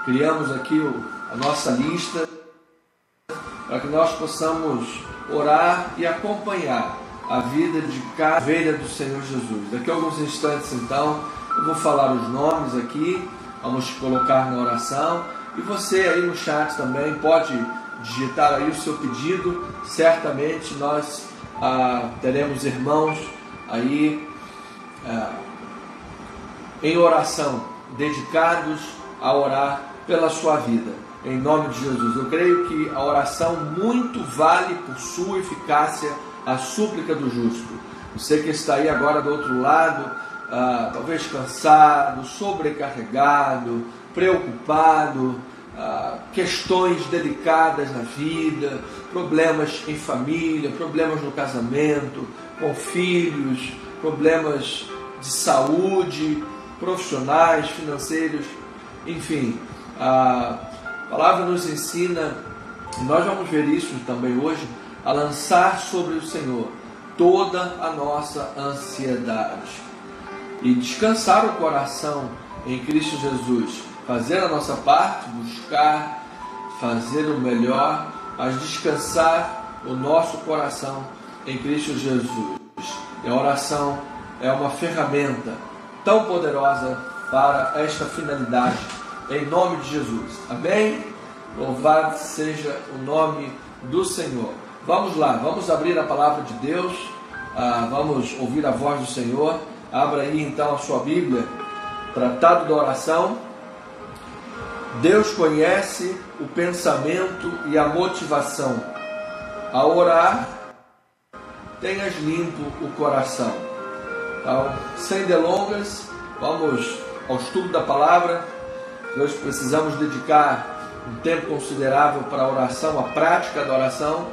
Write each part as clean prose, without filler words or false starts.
Criamos aqui a nossa lista para que nós possamos orar e acompanhar a vida de cada ovelha do Senhor Jesus. Daqui a alguns instantes, então, eu vou falar os nomes aqui, vamos colocar na oração, e você aí no chat também pode digitar aí o seu pedido. Certamente nós teremos irmãos aí em oração, dedicados a orar pela sua vida, em nome de Jesus. Eu creio que a oração muito vale por sua eficácia a súplica do justo. Você que está aí agora do outro lado, talvez cansado, sobrecarregado, preocupado, questões delicadas na vida, problemas em família, problemas no casamento, com filhos, problemas de saúde, profissionais, financeiros, enfim, a palavra nos ensina, e nós vamos ver isso também hoje, a lançar sobre o Senhor toda a nossa ansiedade e descansar o coração em Cristo Jesus, fazer a nossa parte, buscar fazer o melhor, mas descansar o nosso coração em Cristo Jesus. E a oração é uma ferramenta tão poderosa para esta finalidade, em nome de Jesus. Amém? Louvado seja o nome do Senhor. Vamos lá, vamos abrir a palavra de Deus, vamos ouvir a voz do Senhor. Abra aí então a sua Bíblia, Tratado da Oração. Deus conhece o pensamento e a motivação. Ao orar, tenhas limpo o coração. Então, sem delongas, vamos ao estudo da palavra. Nós precisamos dedicar um tempo considerável para a oração, a prática da oração,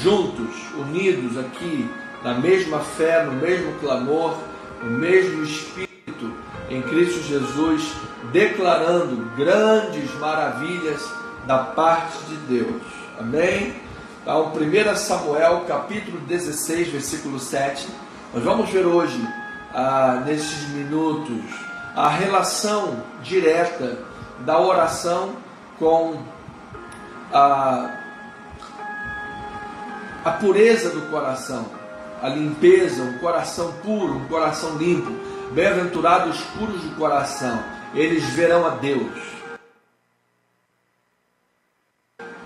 juntos, unidos aqui, na mesma fé, no mesmo clamor, no mesmo Espírito, em Cristo Jesus, declarando grandes maravilhas da parte de Deus. Amém? Então, 1 Samuel, capítulo 16, versículo 7. Nós vamos ver hoje, nesses minutos, a relação direta da oração com a pureza do coração, a limpeza, um coração puro, um coração limpo. Bem-aventurados os puros de coração, eles verão a Deus.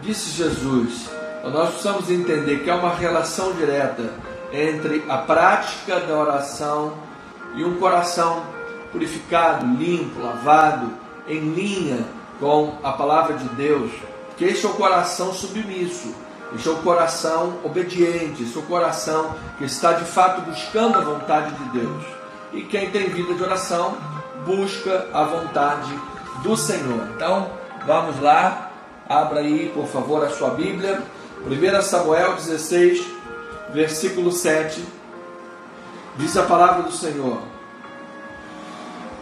Disse Jesus, nós precisamos entender que há uma relação direta entre a prática da oração e um coração purificado, limpo, lavado, em linha com a palavra de Deus. Que este é o coração submisso, este é o coração obediente, este é o coração que está de fato buscando a vontade de Deus. E quem tem vida de oração busca a vontade do Senhor. Então, vamos lá, abra aí por favor a sua Bíblia, 1 Samuel 16, versículo 7, diz a palavra do Senhor: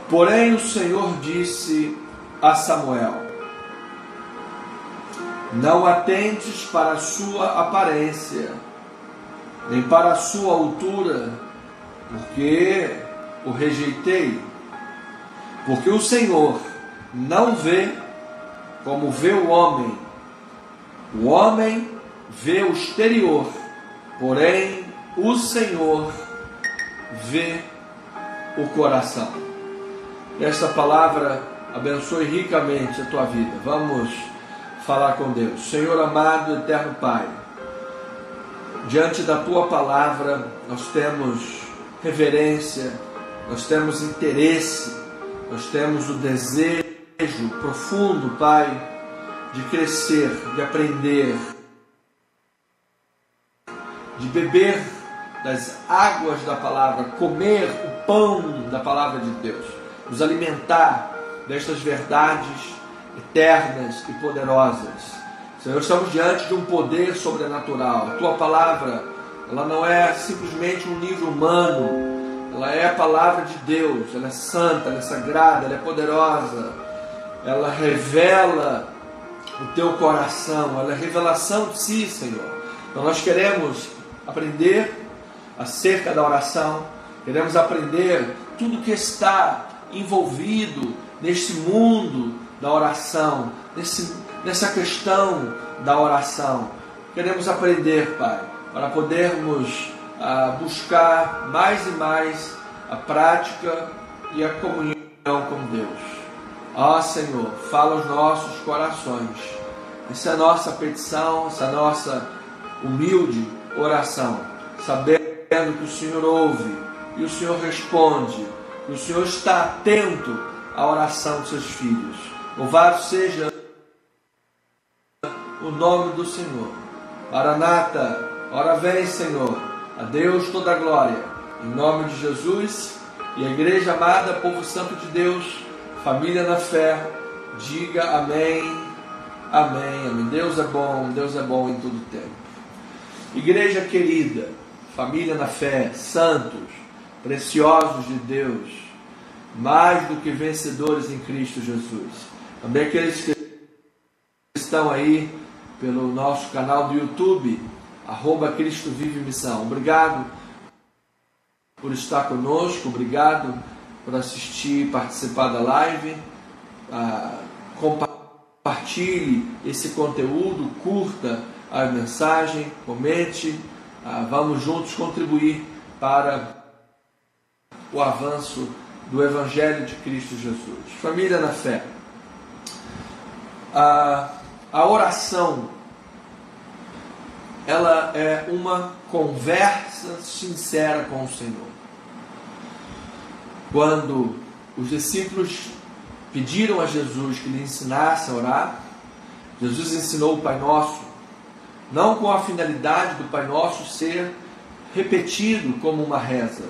Porém o Senhor disse a Samuel: Não atentes para a sua aparência, nem para a sua altura, porque o rejeitei. Porque o Senhor não vê como vê o homem vê o exterior, porém o Senhor vê o coração. Que esta palavra abençoe ricamente a tua vida. Vamos falar com Deus. Senhor amado, eterno Pai, diante da tua palavra nós temos reverência, nós temos interesse, nós temos o desejo profundo, Pai, de crescer, de aprender, de beber das águas da palavra, comer o pão da palavra de Deus, nos alimentar destas verdades eternas e poderosas. Senhor, estamos diante de um poder sobrenatural. A tua palavra, ela não é simplesmente um livro humano, ela é a palavra de Deus, ela é santa, ela é sagrada, ela é poderosa, ela revela o teu coração, ela é revelação de si, Senhor. Então nós queremos aprender acerca da oração, queremos aprender tudo que está envolvido neste mundo da oração, nessa questão da oração. Queremos aprender, Pai, para podermos buscar mais e mais a prática e a comunhão com Deus. Ó Senhor, fala aos nossos corações. Essa é a nossa petição, essa é a nossa humilde oração, sabendo que o Senhor ouve e o Senhor responde, que o Senhor está atento à oração de seus filhos. Louvado seja o nome do Senhor. Maranata, ora vem, Senhor. A Deus toda a glória. Em nome de Jesus e a igreja amada, povo santo de Deus, família na fé, diga amém, amém, amém. Deus é bom em todo tempo. Igreja querida, família na fé, santos, preciosos de Deus, mais do que vencedores em Cristo Jesus. Também aqueles que estão aí pelo nosso canal do YouTube, @Cristo Vive Missão. Obrigado por estar conosco, obrigado por assistir, participar da live. Compartilhe esse conteúdo, curta a mensagem, comente. Vamos juntos contribuir para o avanço do Evangelho de Cristo Jesus. Família na fé. A oração, ela é uma conversa sincera com o Senhor. Quando os discípulos pediram a Jesus que lhe ensinasse a orar, Jesus ensinou o Pai Nosso, não com a finalidade do Pai Nosso ser repetido como uma reza,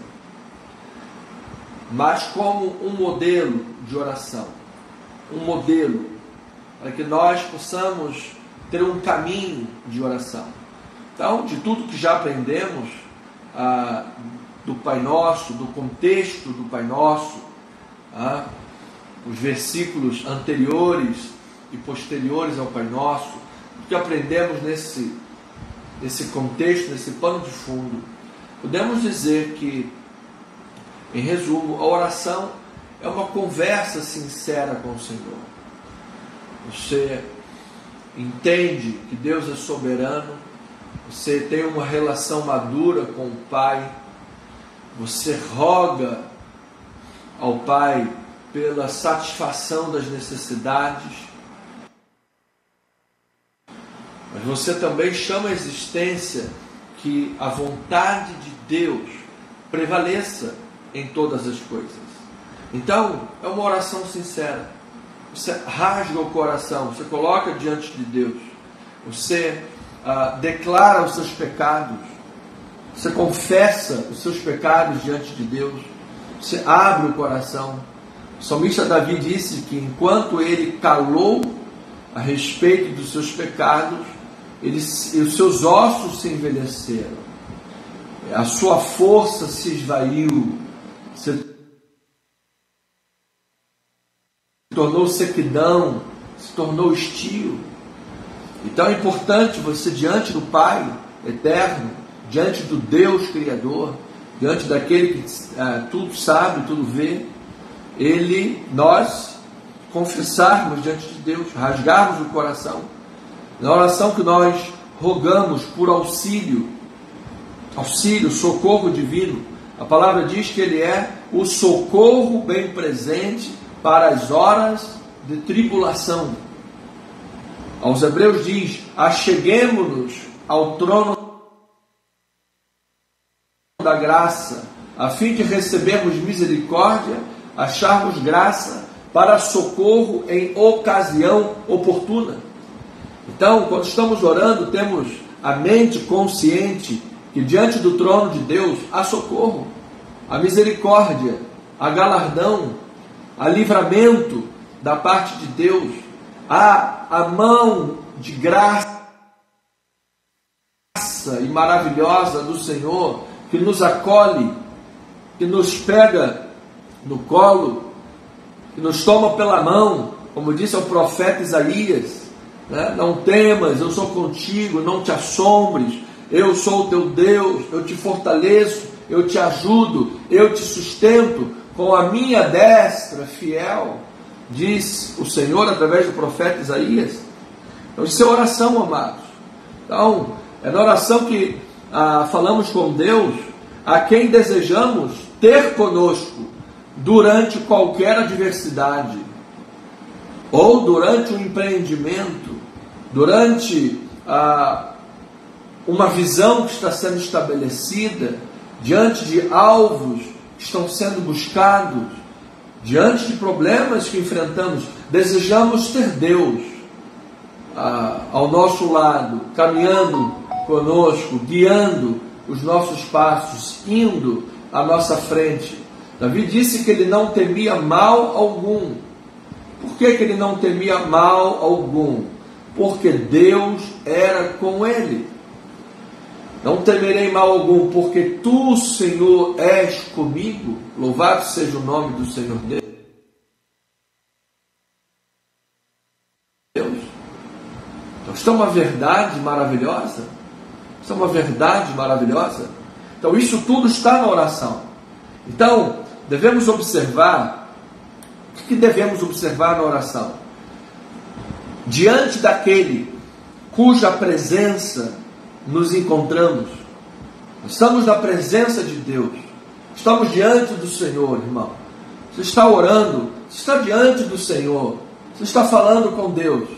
mas como um modelo de oração, um modelo para que nós possamos ter um caminho de oração. Então, de tudo que já aprendemos do Pai Nosso, do contexto do Pai Nosso, os versículos anteriores e posteriores ao Pai Nosso, o que aprendemos nesse contexto, nesse pano de fundo, podemos dizer que, em resumo, a oração é uma conversa sincera com o Senhor. Você entende que Deus é soberano, você tem uma relação madura com o Pai, você roga ao Pai pela satisfação das necessidades, mas você também chama a existência que a vontade de Deus prevaleça em todas as coisas. Então, é uma oração sincera. Você rasga o coração, você coloca diante de Deus, você declara os seus pecados, você confessa os seus pecados diante de Deus, você abre o coração. O salmista Davi disse que enquanto ele calou a respeito dos seus pecados, os seus ossos se envelheceram, a sua força se esvaiu, se tornou sequidão, se tornou estio. Então é importante você, diante do Pai eterno, diante do Deus Criador, diante daquele que tudo sabe, tudo vê, nós confessarmos diante de Deus, rasgarmos o coração. Na oração que nós rogamos por auxílio, socorro divino, a palavra diz que Ele é o socorro bem presente para as horas de tribulação. Aos Hebreus diz: acheguemo-nos ao trono da graça, a fim de recebermos misericórdia, acharmos graça para socorro em ocasião oportuna. Então, quando estamos orando, temos a mente consciente que diante do trono de Deus há socorro, há misericórdia, há galardão, há livramento da parte de Deus, há a mão de graça e maravilhosa do Senhor que nos acolhe, que nos pega no colo, que nos toma pela mão, como disse ao profeta Isaías, né? Não temas, eu sou contigo, não te assombres, eu sou o teu Deus, eu te fortaleço, eu te ajudo, eu te sustento com a minha destra fiel. diz o Senhor através do profeta Isaías. Então isso é oração, amados. Então é na oração que falamos com Deus a quem desejamos ter conosco durante qualquer adversidade, ou durante um empreendimento, durante uma visão que está sendo estabelecida, diante de alvos que estão sendo buscados, diante de problemas que enfrentamos. Desejamos ter Deus ao nosso lado, caminhando conosco, guiando os nossos passos, indo à nossa frente. Davi disse que ele não temia mal algum. Por que ele não temia mal algum? Porque Deus era com ele. Não temerei mal algum, porque tu, Senhor, és comigo. Louvado seja o nome do Senhor Deus. Então, isto é uma verdade maravilhosa. Isto é uma verdade maravilhosa. Então, isso tudo está na oração. Então, devemos observar. O que devemos observar na oração? Diante daquele cuja presença nos encontramos, estamos na presença de Deus, estamos diante do Senhor, irmão. Você está orando, você está diante do Senhor, você está falando com Deus,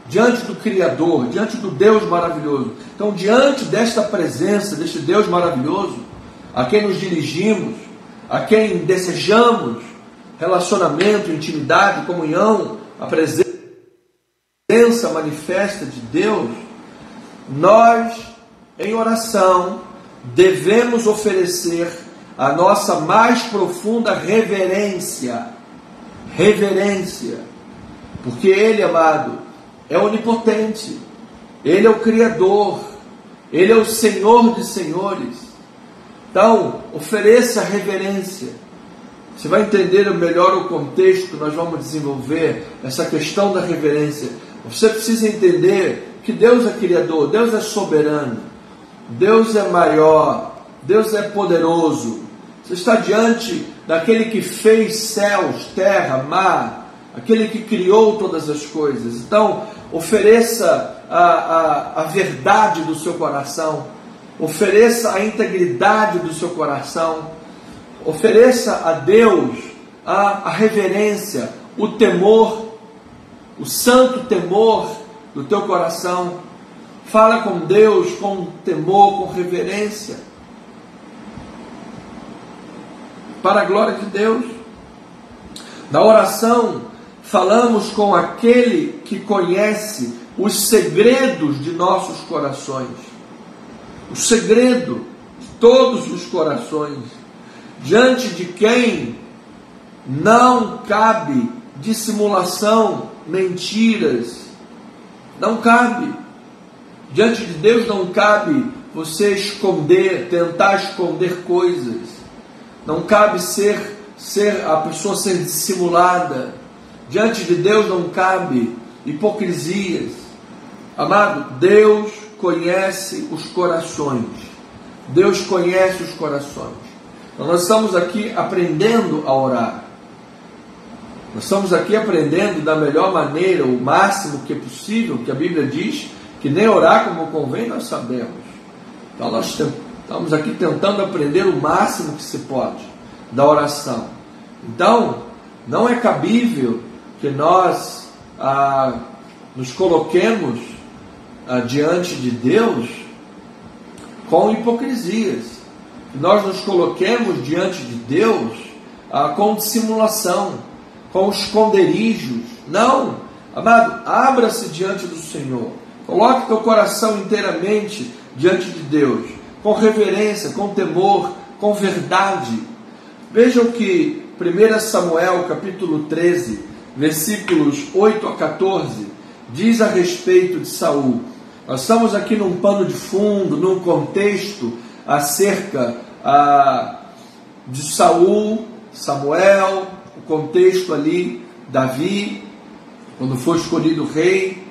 diante do Criador, diante do Deus maravilhoso. Então, diante desta presença, deste Deus maravilhoso, a quem nos dirigimos, a quem desejamos relacionamento, intimidade, comunhão, a presença manifesta de Deus, nós, em oração, devemos oferecer a nossa mais profunda reverência. Reverência. Porque Ele, amado, é onipotente. Ele é o Criador. Ele é o Senhor de senhores. Então, ofereça reverência. Você vai entender melhor o contexto que nós vamos desenvolver, essa questão da reverência. Você precisa entender que Deus é Criador, Deus é soberano, Deus é maior, Deus é poderoso. Você está diante daquele que fez céus, terra, mar, aquele que criou todas as coisas. Então, ofereça a verdade do seu coração, ofereça a integridade do seu coração, ofereça a Deus a reverência, o temor, o santo temor do teu coração. Fala com Deus com temor, com reverência, para a glória de Deus. Na oração, falamos com aquele que conhece os segredos de nossos corações, o segredo de todos os corações, diante de quem não cabe dissimulação, mentiras, não cabe. Diante de Deus não cabe você esconder, tentar esconder coisas, não cabe a pessoa ser dissimulada. Diante de Deus não cabe hipocrisias. Amado, Deus conhece os corações. Deus conhece os corações. Então nós estamos aqui aprendendo a orar. Nós estamos aqui aprendendo da melhor maneira, o máximo que é possível, que a Bíblia diz que nem orar como convém nós sabemos. Então nós estamos aqui tentando aprender o máximo que se pode da oração. Então, não é cabível que nós nos coloquemos diante de Deus com hipocrisias. Que nós nos coloquemos diante de Deus com dissimulação, com esconderijos. Não, amado, abra-se diante do Senhor. Coloque teu coração inteiramente diante de Deus, com reverência, com temor, com verdade. Vejam que 1 Samuel capítulo 13, versículos 8 a 14, diz a respeito de Saul. Nós estamos aqui num pano de fundo, num contexto acerca de Saul, Samuel, o contexto ali, Davi, quando foi escolhido rei,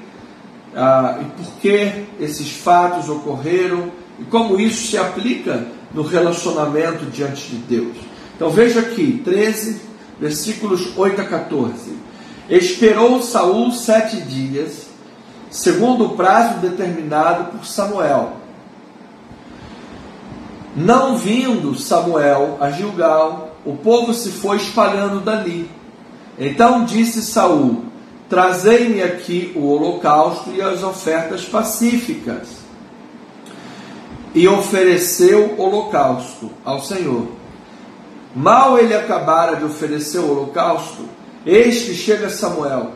e por que esses fatos ocorreram, e como isso se aplica no relacionamento diante de Deus. Então veja aqui, 13, versículos 8 a 14. Esperou Saul 7 dias, segundo o prazo determinado por Samuel. Não vindo Samuel a Gilgal, o povo se foi espalhando dali. Então disse Saul: trazei-me aqui o holocausto e as ofertas pacíficas. E ofereceu holocausto ao Senhor. Mal ele acabara de oferecer o holocausto, eis que chega Samuel.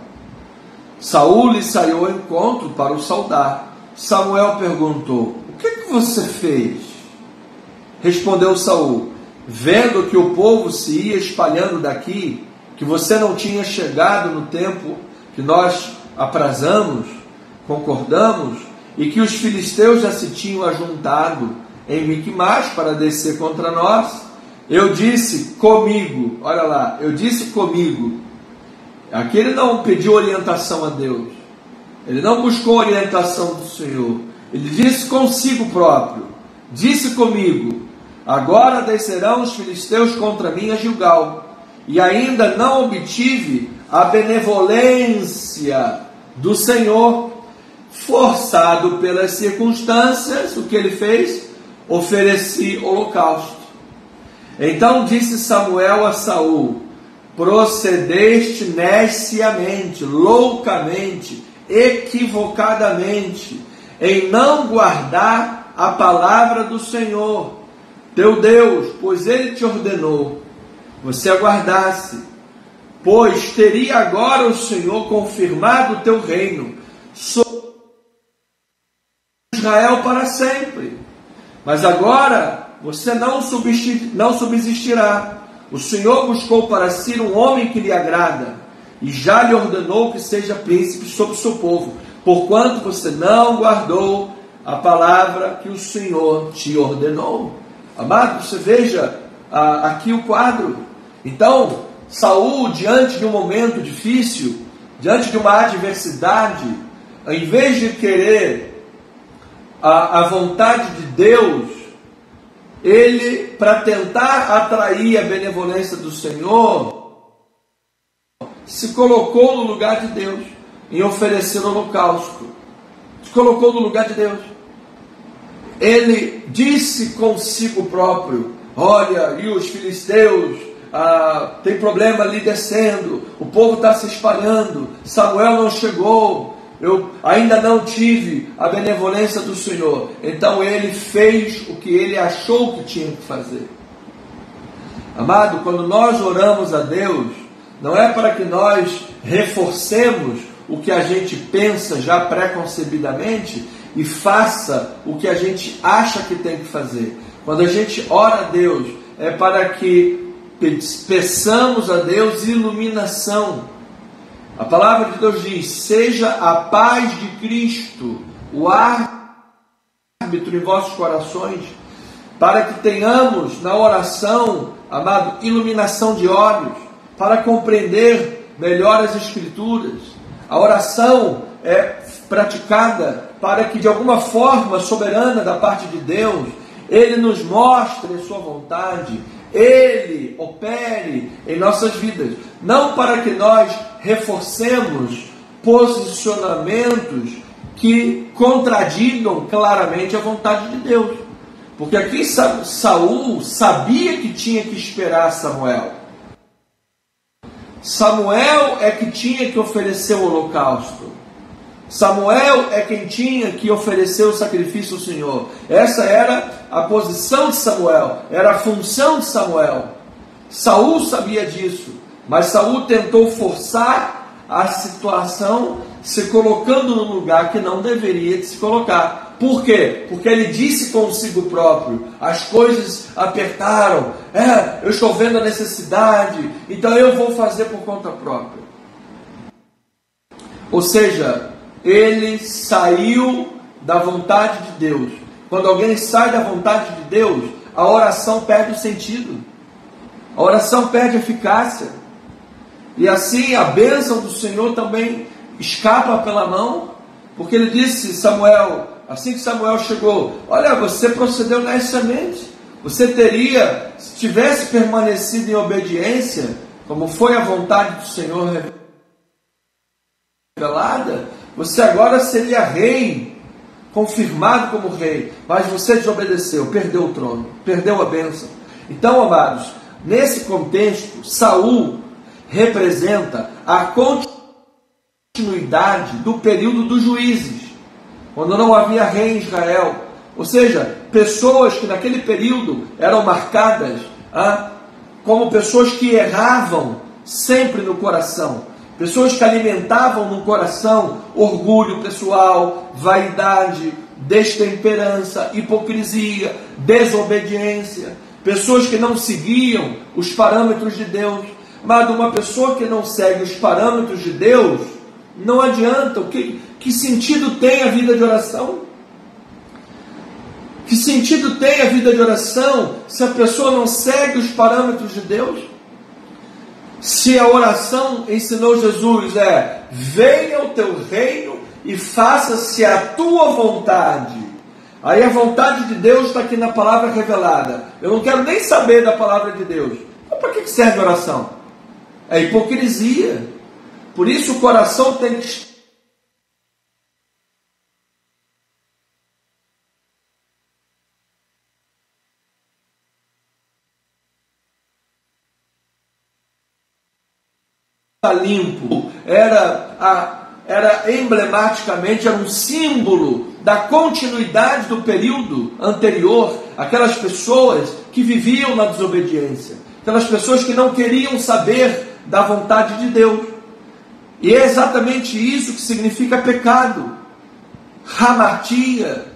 Saul lhe saiu ao encontro para o saudar. Samuel perguntou: o que você fez? Respondeu Saul: vendo que o povo se ia espalhando daqui, que você não tinha chegado no tempo que nós aprazamos, concordamos, e que os filisteus já se tinham ajuntado em Miquimás para descer contra nós, eu disse comigo, olha lá, eu disse comigo. Aqui ele não pediu orientação a Deus, ele não buscou orientação do Senhor, ele disse consigo próprio, disse comigo: agora descerão os filisteus contra mim a Gilgal, e ainda não obtive a benevolência do Senhor. Forçado pelas circunstâncias, o que ele fez? Ofereci holocausto. Então disse Samuel a Saul: procedeste neciamente, loucamente, equivocadamente, em não guardar a palavra do Senhor, teu Deus, pois ele te ordenou, você aguardasse, pois teria agora o Senhor confirmado o teu reino sobre Israel para sempre. Mas agora você não subsistirá. O Senhor buscou para si um homem que lhe agrada, e já lhe ordenou que seja príncipe sobre o seu povo, porquanto você não guardou a palavra que o Senhor te ordenou. Amado, você veja aqui o quadro. Então, Saul, diante de um momento difícil, diante de uma adversidade, em vez de querer a vontade de Deus, ele, para tentar atrair a benevolência do Senhor, se colocou no lugar de Deus em oferecer o holocausto. Se colocou no lugar de Deus. Ele disse consigo próprio: olha, e os filisteus, tem problema ali descendo, o povo está se espalhando, Samuel não chegou, eu ainda não tive a benevolência do Senhor. Então ele fez o que ele achou que tinha que fazer. Amado, quando nós oramos a Deus, não é para que nós reforcemos o que a gente pensa já preconcebidamente e faça o que a gente acha que tem que fazer. Quando a gente ora a Deus, é para que peçamos a Deus iluminação. A palavra de Deus diz: seja a paz de Cristo o árbitro em vossos corações, para que tenhamos na oração, amado, iluminação de olhos, para compreender melhor as Escrituras. A oração é praticada para que, de alguma forma soberana da parte de Deus, Ele nos mostre a sua vontade, Ele opere em nossas vidas, não para que nós reforcemos posicionamentos que contradigam claramente a vontade de Deus. Porque aqui Saul sabia que tinha que esperar Samuel. Samuel é que tinha que oferecer o holocausto. Samuel é quem tinha que oferecer o sacrifício ao Senhor. Essa era a posição de Samuel, era a função de Samuel. Saul sabia disso, mas Saul tentou forçar a situação, se colocando no lugar que não deveria de se colocar. Por quê? Porque ele disse consigo próprio: as coisas apertaram, eu estou vendo a necessidade, então eu vou fazer por conta própria. Ou seja, ele saiu da vontade de Deus. Quando alguém sai da vontade de Deus, a oração perde o sentido, a oração perde a eficácia, e assim a bênção do Senhor também escapa pela mão. Porque ele disse: Samuel, assim que Samuel chegou, olha, você procedeu neciamente, você teria, se tivesse permanecido em obediência, como foi a vontade do Senhor revelada, você agora seria rei, confirmado como rei, mas você desobedeceu, perdeu o trono, perdeu a bênção. Então, amados, nesse contexto, Saul representa a continuidade do período dos juízes, quando não havia rei em Israel. Ou seja, pessoas que naquele período eram marcadas como pessoas que erravam sempre no coração, pessoas que alimentavam no coração orgulho pessoal, vaidade, destemperança, hipocrisia, desobediência, pessoas que não seguiam os parâmetros de Deus. Mas uma pessoa que não segue os parâmetros de Deus, não adianta. Que sentido tem a vida de oração? Que sentido tem a vida de oração se a pessoa não segue os parâmetros de Deus? Se a oração, ensinou Jesus, venha o teu reino e faça-se a tua vontade. Aí a vontade de Deus está aqui na palavra revelada. Eu não quero nem saber da palavra de Deus. Então para que serve a oração? É hipocrisia. Por isso o coração tem que estar limpo. Era emblematicamente, era um símbolo da continuidade do período anterior, aquelas pessoas que viviam na desobediência, aquelas pessoas que não queriam saber da vontade de Deus. E é exatamente isso que significa pecado. Hamartia,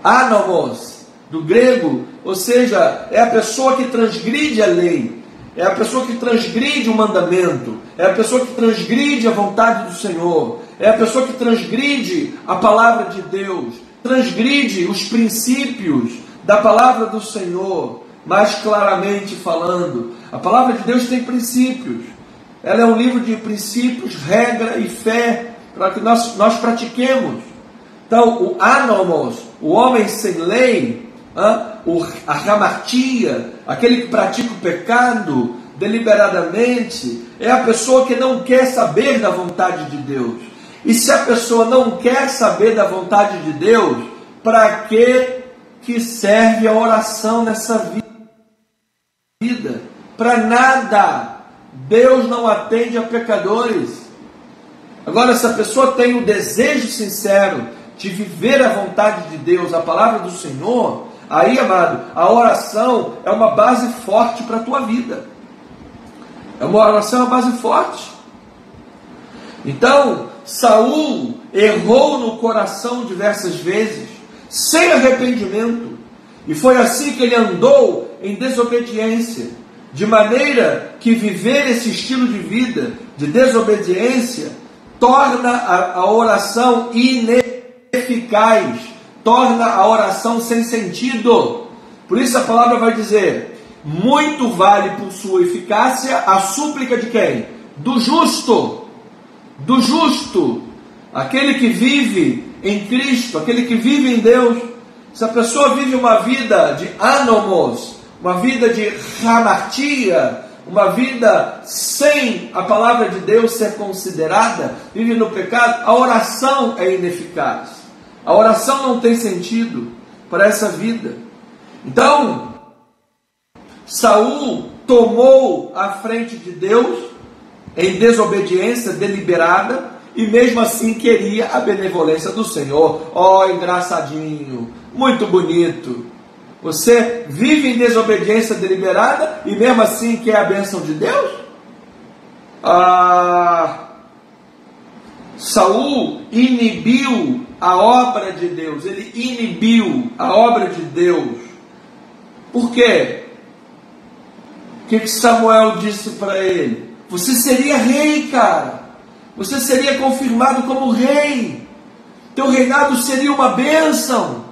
anomos, do grego, ou seja, é a pessoa que transgride a lei, é a pessoa que transgride o mandamento, é a pessoa que transgride a vontade do Senhor, é a pessoa que transgride a palavra de Deus, transgride os princípios da palavra do Senhor. Mais claramente falando, a palavra de Deus tem princípios. Ela é um livro de princípios, regra e fé, para que nós pratiquemos. Então, o anomos, o homem sem lei, a hamartia, aquele que pratica o pecado deliberadamente, é a pessoa que não quer saber da vontade de Deus. E se a pessoa não quer saber da vontade de Deus, para que serve a oração nessa vida? Para nada. Deus não atende a pecadores. Agora, se a pessoa tem o desejo sincero de viver a vontade de Deus, a palavra do Senhor, aí, amado, a oração é uma base forte para a tua vida. A oração é uma base forte. Então, Saul errou no coração diversas vezes, sem arrependimento, e foi assim que ele andou em desobediência, de maneira que viver esse estilo de vida de desobediência torna a oração ineficaz, torna a oração sem sentido. Por isso a palavra vai dizer: muito vale por sua eficácia a súplica de quem? Do justo. Do justo, aquele que vive em Cristo, aquele que vive em Deus. Se a pessoa vive uma vida de anomos, uma vida de hamartia, uma vida sem a palavra de Deus ser considerada, vive no pecado, a oração é ineficaz. A oração não tem sentido para essa vida. Então, Saul tomou a frente de Deus em desobediência deliberada e mesmo assim queria a benevolência do Senhor. Ó, engraçadinho, muito bonito. Você vive em desobediência deliberada e mesmo assim quer a bênção de Deus? Saul inibiu a obra de Deus. Ele inibiu a obra de Deus. Por quê? O que Samuel disse para ele? Você seria rei, cara. Você seria confirmado como rei. Teu reinado seria uma bênção.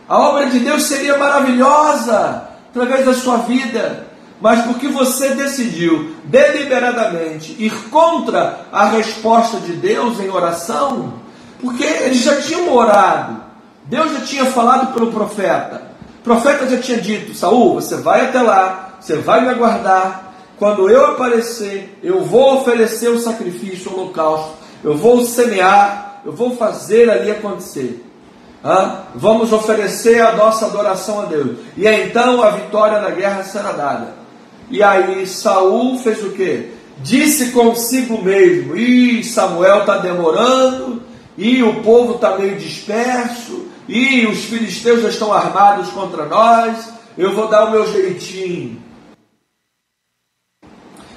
A obra de Deus seria maravilhosa através da sua vida. Mas porque você decidiu deliberadamente ir contra a resposta de Deus em oração, porque eles já tinham orado, Deus já tinha falado pelo profeta, o profeta já tinha dito: Saul, você vai até lá, você vai me aguardar, quando eu aparecer, eu vou oferecer o sacrifício, o holocausto, eu vou semear, eu vou fazer ali acontecer. Vamos oferecer a nossa adoração a Deus. E então a vitória na guerra será dada. E aí Saul fez o quê? Disse consigo mesmo: Samuel está demorando, e o povo está meio disperso, e os filisteus já estão armados contra nós, eu vou dar o meu jeitinho,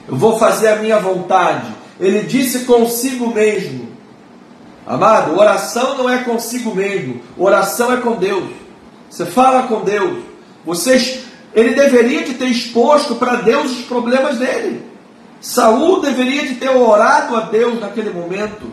eu vou fazer a minha vontade. Ele disse consigo mesmo. Amado, oração não é consigo mesmo, oração é com Deus. Você fala com Deus. Ele deveria de ter exposto para Deus os problemas dele. Saul deveria de ter orado a Deus naquele momento.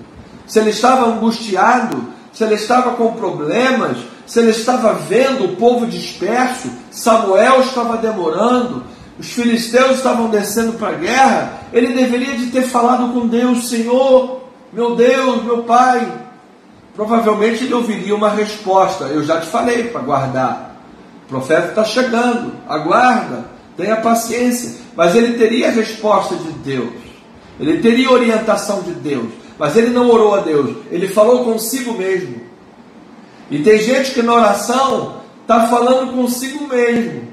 Se ele estava angustiado, se ele estava com problemas, se ele estava vendo o povo disperso, Samuel estava demorando, os filisteus estavam descendo para a guerra, ele deveria de ter falado com Deus: Senhor, meu Deus, meu Pai. Provavelmente ele ouviria uma resposta: eu já te falei para guardar, o profeta está chegando, aguarda, tenha paciência. Mas ele teria a resposta de Deus, ele teria a orientação de Deus, mas ele não orou a Deus, ele falou consigo mesmo. E tem gente que na oração está falando consigo mesmo,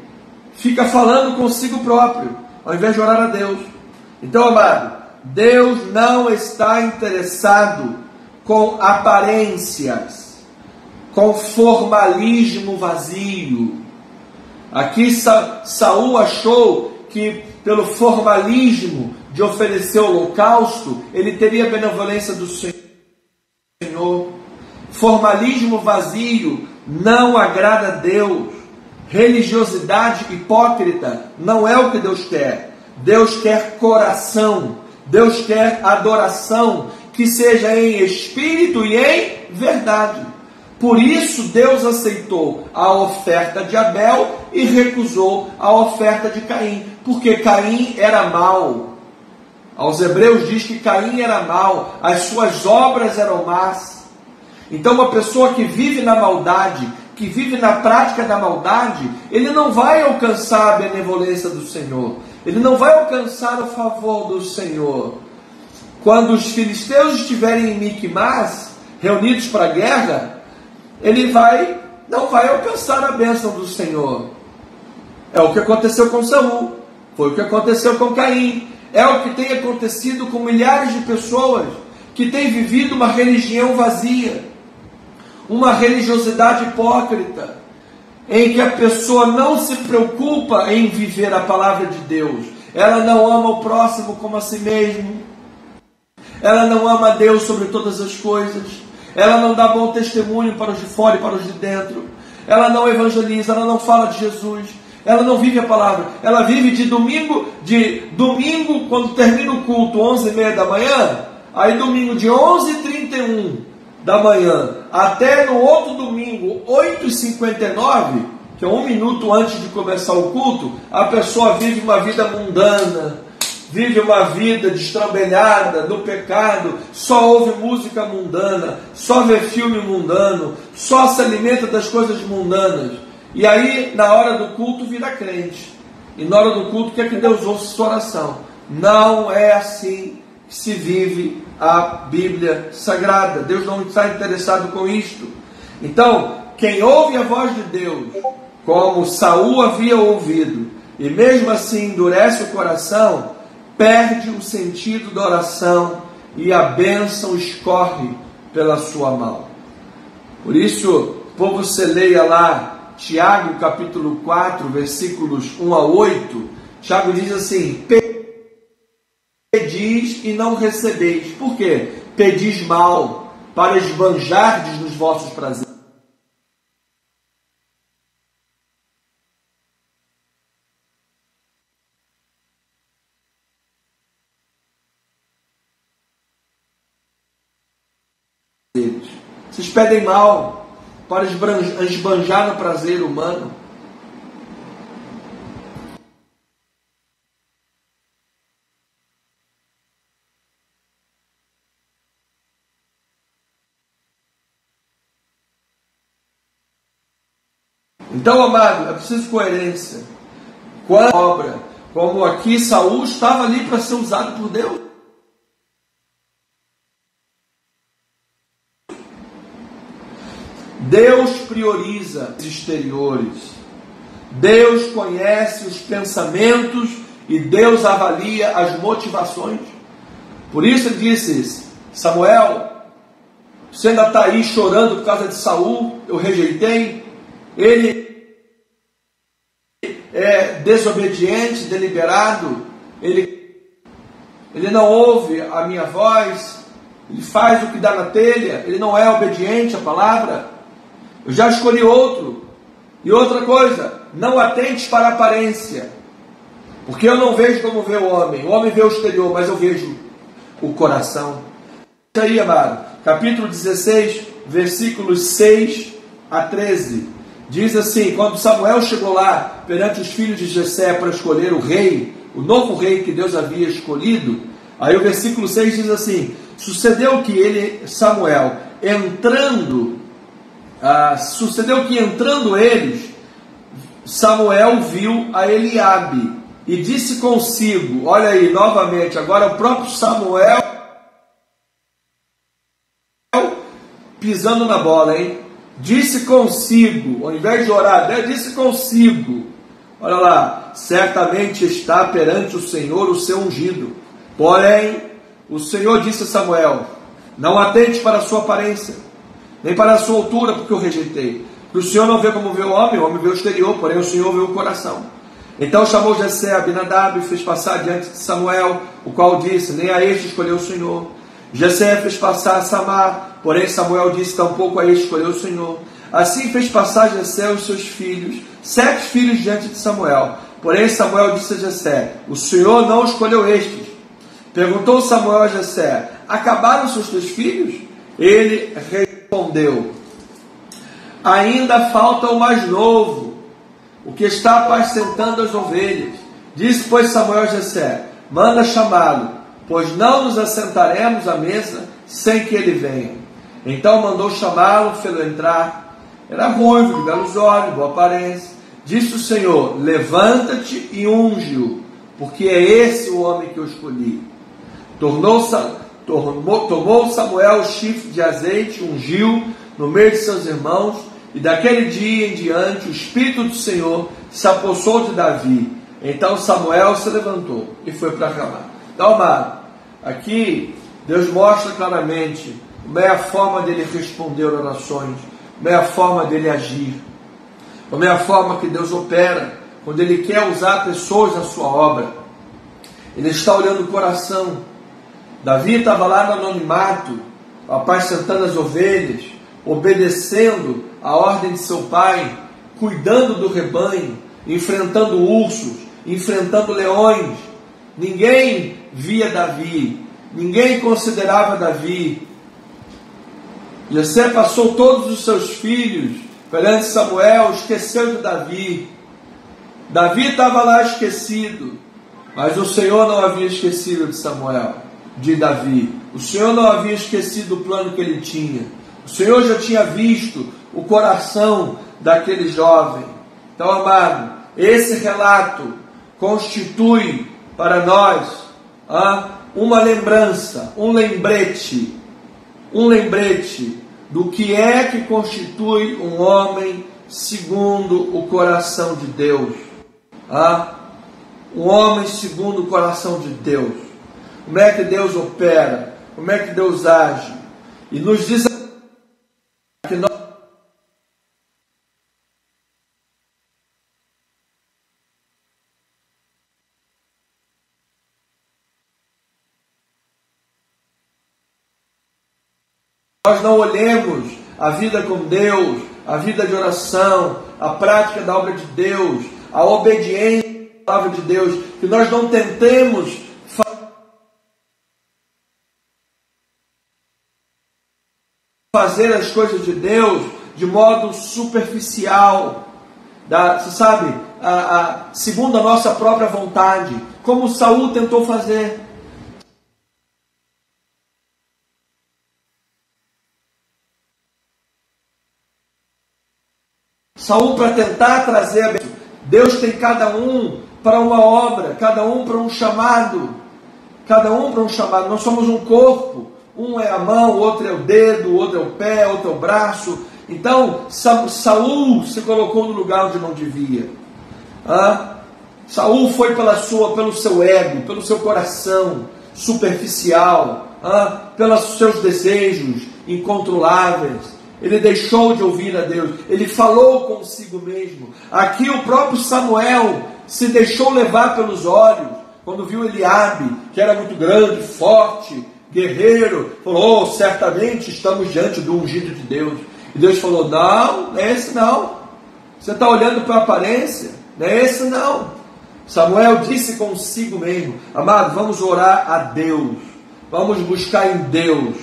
fica falando consigo próprio, ao invés de orar a Deus. Então, amado, Deus não está interessado com aparências, com formalismo vazio. Aqui Saul achou que pelo formalismo de oferecer holocausto, ele teria a benevolência do Senhor. Formalismo vazio não agrada a Deus. Religiosidade hipócrita não é o que Deus quer. Deus quer coração, Deus quer adoração, que seja em espírito e em verdade. Por isso Deus aceitou a oferta de Abel e recusou a oferta de Caim, porque Caim era mau. Aos Hebreus diz que Caim era mau, as suas obras eram más. Então uma pessoa que vive na maldade, que vive na prática da maldade, ele não vai alcançar a benevolência do Senhor, ele não vai alcançar o favor do Senhor. Quando os filisteus estiverem em Miquimás, reunidos para a guerra, ele não vai alcançar a bênção do Senhor. É o que aconteceu com Saul, foi o que aconteceu com Caim, é o que tem acontecido com milhares de pessoas que têm vivido uma religião vazia, uma religiosidade hipócrita, em que a pessoa não se preocupa em viver a palavra de Deus, ela não ama o próximo como a si mesmo, ela não ama a Deus sobre todas as coisas, ela não dá bom testemunho para os de fora e para os de dentro, ela não evangeliza, ela não fala de Jesus, ela não vive a palavra, ela vive de domingo, quando termina o culto, 11h30 da manhã, aí domingo de 11h31 da manhã, até no outro domingo, 8h59, que é 1 minuto antes de começar o culto, a pessoa vive uma vida mundana, vive uma vida destrambelhada no pecado, só ouve música mundana, só vê filme mundano, só se alimenta das coisas mundanas. E aí, na hora do culto, vira crente. E na hora do culto, quer que Deus ouça sua oração. Não é assim que se vive a Bíblia Sagrada. Deus não está interessado com isto. Então, quem ouve a voz de Deus, como Saul havia ouvido, e mesmo assim endurece o coração, perde o sentido da oração e a bênção escorre pela sua mão. Por isso, por você leia lá Tiago capítulo 4, versículos 1 a 8, Tiago diz assim: pedis e não recebeis. Por quê? Pedis mal, para esbanjardes nos vossos prazeres. Vocês pedem mal para esbanjar no prazer humano. Então, amado, é preciso coerência. Quando a obra, como aqui Saul estava ali para ser usado por Deus. prioriza os exteriores. Deus conhece os pensamentos e Deus avalia as motivações. Por isso ele disse: Samuel, você ainda está aí chorando por causa de Saul, eu rejeitei. Ele é desobediente, deliberado, ele não ouve a minha voz, ele faz o que dá na telha, ele não é obediente à palavra. Eu já escolhi outro. E outra coisa, não atentes para a aparência, porque eu não vejo como vê o homem vê o exterior, mas eu vejo o coração. Isso aí, amado, capítulo 16, versículos 6 a 13, diz assim: quando Samuel chegou lá perante os filhos de Jessé para escolher o rei, o novo rei que Deus havia escolhido, aí o versículo 6 diz assim: sucedeu que entrando eles, Samuel viu a Eliabe e disse consigo, olha aí, novamente, agora o próprio Samuel pisando na bola, hein? Disse consigo, ao invés de orar, disse consigo, olha lá, certamente está perante o Senhor o seu ungido. Porém, o Senhor disse a Samuel: não atente para a sua aparência, nem para a sua altura, porque eu rejeitei. O Senhor não vê como vê o homem vê o exterior, porém o Senhor vê o coração. Então chamou Jessé a Abinadab e fez passar diante de Samuel, o qual disse: nem a este escolheu o Senhor. Jessé fez passar a Samar, porém Samuel disse: tampouco a este escolheu o Senhor. Assim fez passar Jessé os seus filhos, 7 filhos diante de Samuel. Porém Samuel disse a Jessé: o Senhor não escolheu estes. Perguntou Samuel a Jessé: acabaram-se os teus filhos? Ele respondeu: ainda falta o mais novo, o que está apacentando as ovelhas. Disse, pois, Samuel a Jessé: manda chamá-lo, pois não nos assentaremos à mesa sem que ele venha. Então mandou chamá-lo, fê-lo entrar. Era ruivo, de belos olhos, boa aparência. Disse o Senhor: levanta-te e unge-o, porque é esse o homem que eu escolhi. Tomou Samuel o chifre de azeite, ungiu no meio de seus irmãos, e daquele dia em diante o Espírito do Senhor se apossou de Davi. Então Samuel se levantou e foi para Ramá. Então, amado, aqui Deus mostra claramente como é a forma dele responder orações, como é a forma dele agir, como é a forma que Deus opera quando ele quer usar pessoas na sua obra. Ele está olhando o coração. Davi estava lá no anonimato, apacentando as ovelhas, obedecendo a ordem de seu pai, cuidando do rebanho, enfrentando ursos, enfrentando leões. Ninguém via Davi, ninguém considerava Davi. Jessé passou todos os seus filhos perante Samuel, esqueceu de Davi. Davi estava lá esquecido, mas o Senhor não havia esquecido de Samuel, de Davi. O Senhor não havia esquecido o plano que ele tinha. O Senhor já tinha visto o coração daquele jovem. Então, amado, esse relato constitui para nós uma lembrança, um lembrete do que é que constitui um homem segundo o coração de Deus. Um homem segundo o coração de Deus. Como é que Deus opera? Como é que Deus age? E nos diz que nós não olhemos a vida com Deus, a vida de oração, a prática da obra de Deus, a obediência à palavra de Deus, que nós não tentemos fazer as coisas de Deus de modo superficial, você sabe, segundo a nossa própria vontade, como Saul tentou fazer. Saul, para tentar trazer a bênção. Deus tem cada um para uma obra, cada um para um chamado, Nós somos um corpo. Um é a mão, o outro é o dedo, o outro é o pé, o outro é o braço. Então Saul se colocou no lugar onde não devia. Saul foi pelo seu ego, pelo seu coração superficial, pelos seus desejos incontroláveis. Ele deixou de ouvir a Deus, ele falou consigo mesmo. Aqui o próprio Samuel se deixou levar pelos olhos, quando viu Eliabe, que era muito grande, forte, guerreiro, falou: certamente estamos diante do ungido de Deus. E Deus falou: não é esse não, você está olhando para a aparência, não é esse não. Samuel disse consigo mesmo: amado, vamos orar a Deus, vamos buscar em Deus,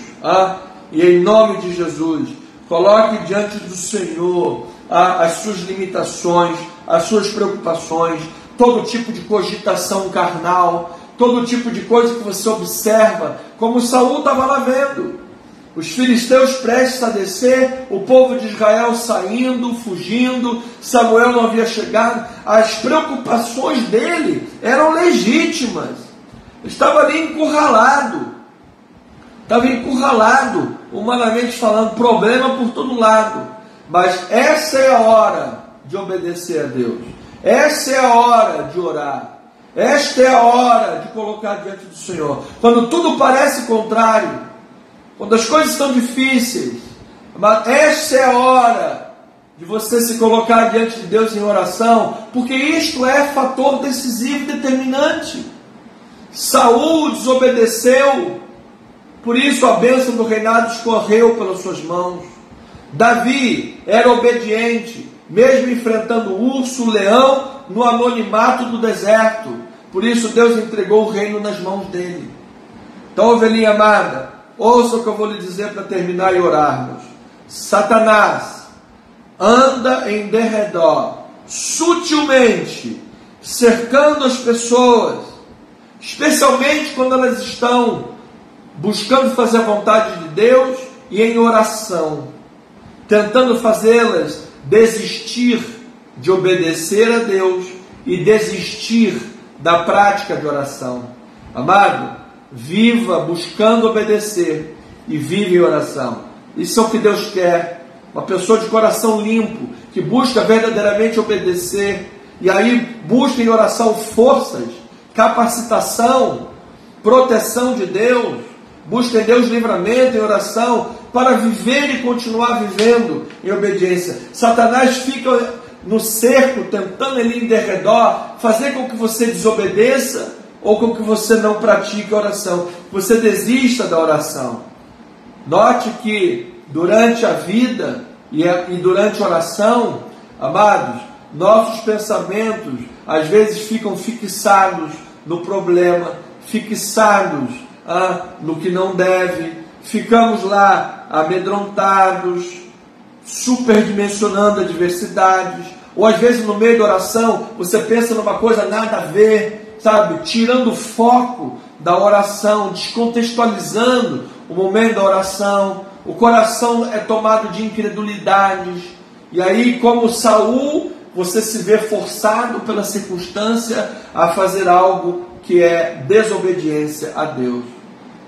e em nome de Jesus, coloque diante do Senhor as suas limitações, as suas preocupações, todo tipo de cogitação carnal, todo tipo de coisa que você observa, como Saul estava lá vendo. Os filisteus prestes a descer, o povo de Israel saindo, fugindo, Samuel não havia chegado. As preocupações dele eram legítimas. Estava ali encurralado, humanamente falando, problema por todo lado. Mas essa é a hora de obedecer a Deus. Essa é a hora de orar. Esta é a hora de colocar diante do Senhor. Quando tudo parece contrário, quando as coisas estão difíceis, mas esta é a hora de você se colocar diante de Deus em oração, porque isto é fator decisivo e determinante. Saul desobedeceu, por isso a bênção do reinado escorreu pelas suas mãos. Davi era obediente, mesmo enfrentando o urso, o leão, no anonimato do deserto. Por isso Deus entregou o reino nas mãos dele. Então, ovelhinha amada, ouça o que eu vou lhe dizer para terminar e orarmos. Satanás anda em derredor, sutilmente, cercando as pessoas, especialmente quando elas estão buscando fazer a vontade de Deus e em oração, tentando fazê-las desistir de obedecer a Deus e desistir da prática de oração. Amado, viva buscando obedecer e vive em oração. Isso é o que Deus quer. Uma pessoa de coração limpo, que busca verdadeiramente obedecer, e aí busca em oração forças, capacitação, proteção de Deus, busca em Deus livramento em oração, para viver e continuar vivendo em obediência. Satanás fica no cerco, tentando ele em derredor, fazer com que você desobedeça, ou com que você não pratique a oração, você desista da oração. Note que durante a vida e durante a oração, amados, nossos pensamentos às vezes ficam fixados no problema, fixados no que não deve, ficamos lá amedrontados, superdimensionando adversidades, ou às vezes no meio da oração você pensa numa coisa nada a ver, sabe, tirando o foco da oração, descontextualizando o momento da oração. O coração é tomado de incredulidades, e aí, como Saul, você se vê forçado pela circunstância a fazer algo que é desobediência a Deus.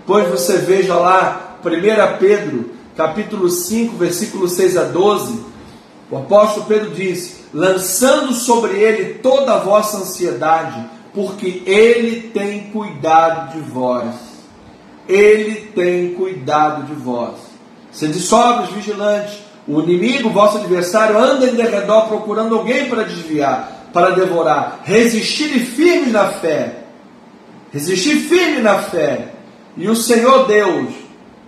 Pois você veja lá, 1 Pedro, capítulo 5, versículo 6 a 12, o apóstolo Pedro diz: lançando sobre ele toda a vossa ansiedade, porque ele tem cuidado de vós. Ele tem cuidado de vós. Sede sóbrios, vigilantes. O inimigo, vosso adversário, anda em derredor procurando alguém para desviar, para devorar. Resistir firme na fé. Resistir firme na fé. E o Senhor Deus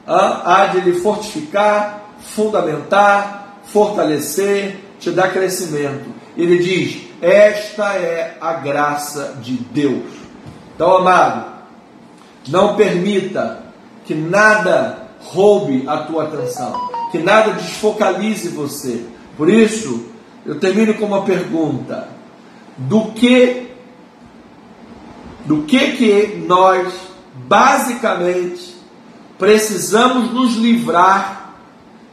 há de lhe fortificar, fundamentar, fortalecer, te dar crescimento. Ele diz: esta é a graça de Deus. Então, amado, não permita que nada roube a tua atenção, que nada desfocalize você. Por isso, eu termino com uma pergunta: do que nós basicamente precisamos nos livrar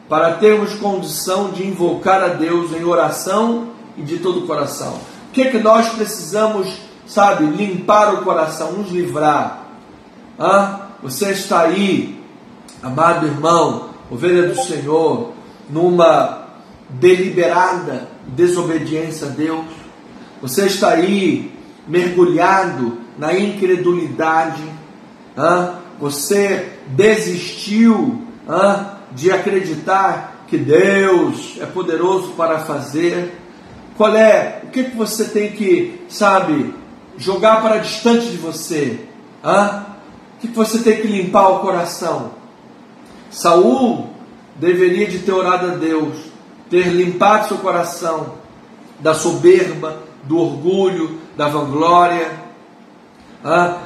para termos condição de invocar a Deus em oração e de todo o coração? O que nós precisamos, limpar o coração, nos livrar? Você está aí, amado irmão, ovelha do Senhor, numa deliberada desobediência a Deus? Você está aí mergulhado na incredulidade? Você desistiu de acreditar que Deus é poderoso para fazer? O que você tem que, jogar para distante de você? O que você tem que limpar o coração? Saul deveria de ter orado a Deus, ter limpado seu coração da soberba, do orgulho, da vanglória,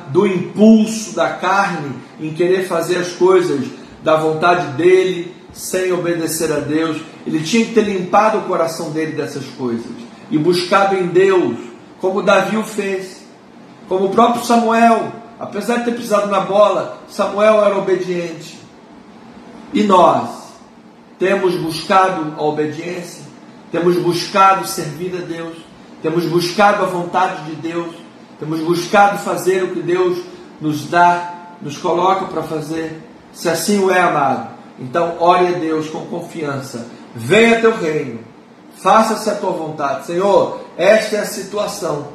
do impulso da carne em querer fazer as coisas da vontade dele, sem obedecer a Deus. Ele tinha que ter limpado o coração dele dessas coisas e buscado em Deus, como Davi o fez, como o próprio Samuel. Apesar de ter pisado na bola, Samuel era obediente. E nós temos buscado a obediência, temos buscado servir a Deus, temos buscado a vontade de Deus, temos buscado fazer o que Deus nos dá, nos coloca para fazer. Se assim o é, amado, então ore a Deus com confiança. Venha teu reino, faça-se a tua vontade. Senhor, esta é a situação.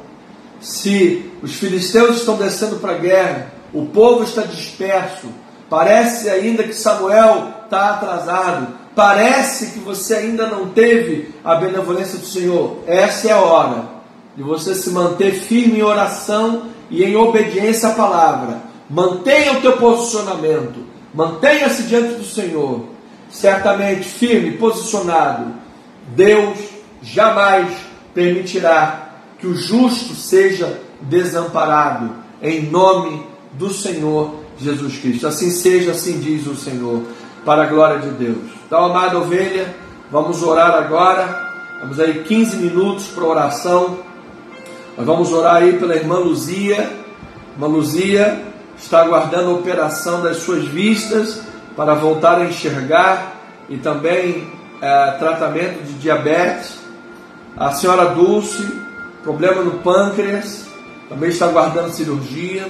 Se os filisteus estão descendo para a guerra, o povo está disperso, parece ainda que Samuel está atrasado, parece que você ainda não teve a benevolência do Senhor. Essa é a hora de você se manter firme em oração e em obediência à palavra. Mantenha o teu posicionamento, mantenha-se diante do Senhor, certamente firme, posicionado. Deus jamais permitirá que o justo seja desamparado, em nome do Senhor Jesus Cristo. Assim seja, assim diz o Senhor, para a glória de Deus. Então, amada ovelha, vamos orar agora. Vamos aí 15 minutos para oração. Nós vamos orar aí pela irmã Luzia. Irmã Luzia está aguardando a operação das suas vistas para voltar a enxergar e também tratamento de diabetes. A senhora Dulce, problema no pâncreas, também está aguardando cirurgia.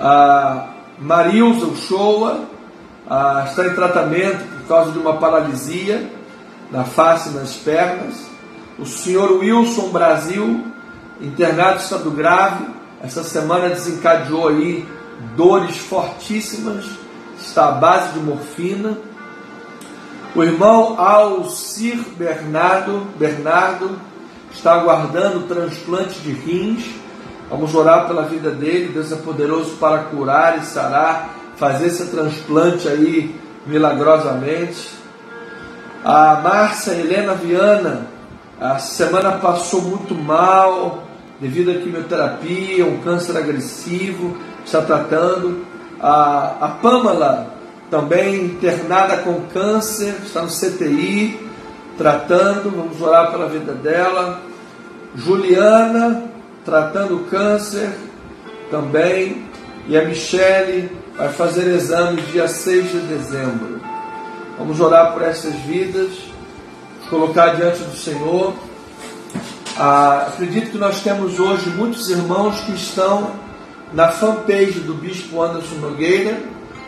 A Marilza Uchoa está em tratamento por causa de uma paralisia na face e nas pernas. O senhor Wilson Brasil, internado em estado grave, essa semana desencadeou aí dores fortíssimas, está à base de morfina. O irmão Alcir Bernardo está aguardando transplante de rins. Vamos orar pela vida dele. Deus é poderoso para curar e sarar, fazer esse transplante aí milagrosamente. A Márcia Helena Viana, a semana passou muito mal devido à quimioterapia, um câncer agressivo, está tratando. A Pamela, também internada com câncer, está no CTI, tratando. Vamos orar pela vida dela. Juliana, tratando câncer também. E a Michele vai fazer exame dia 6 de dezembro. Vamos orar por essas vidas, colocar diante do Senhor. Acredito que nós temos hoje muitos irmãos que estão na fanpage do Bispo Anderson Nogueira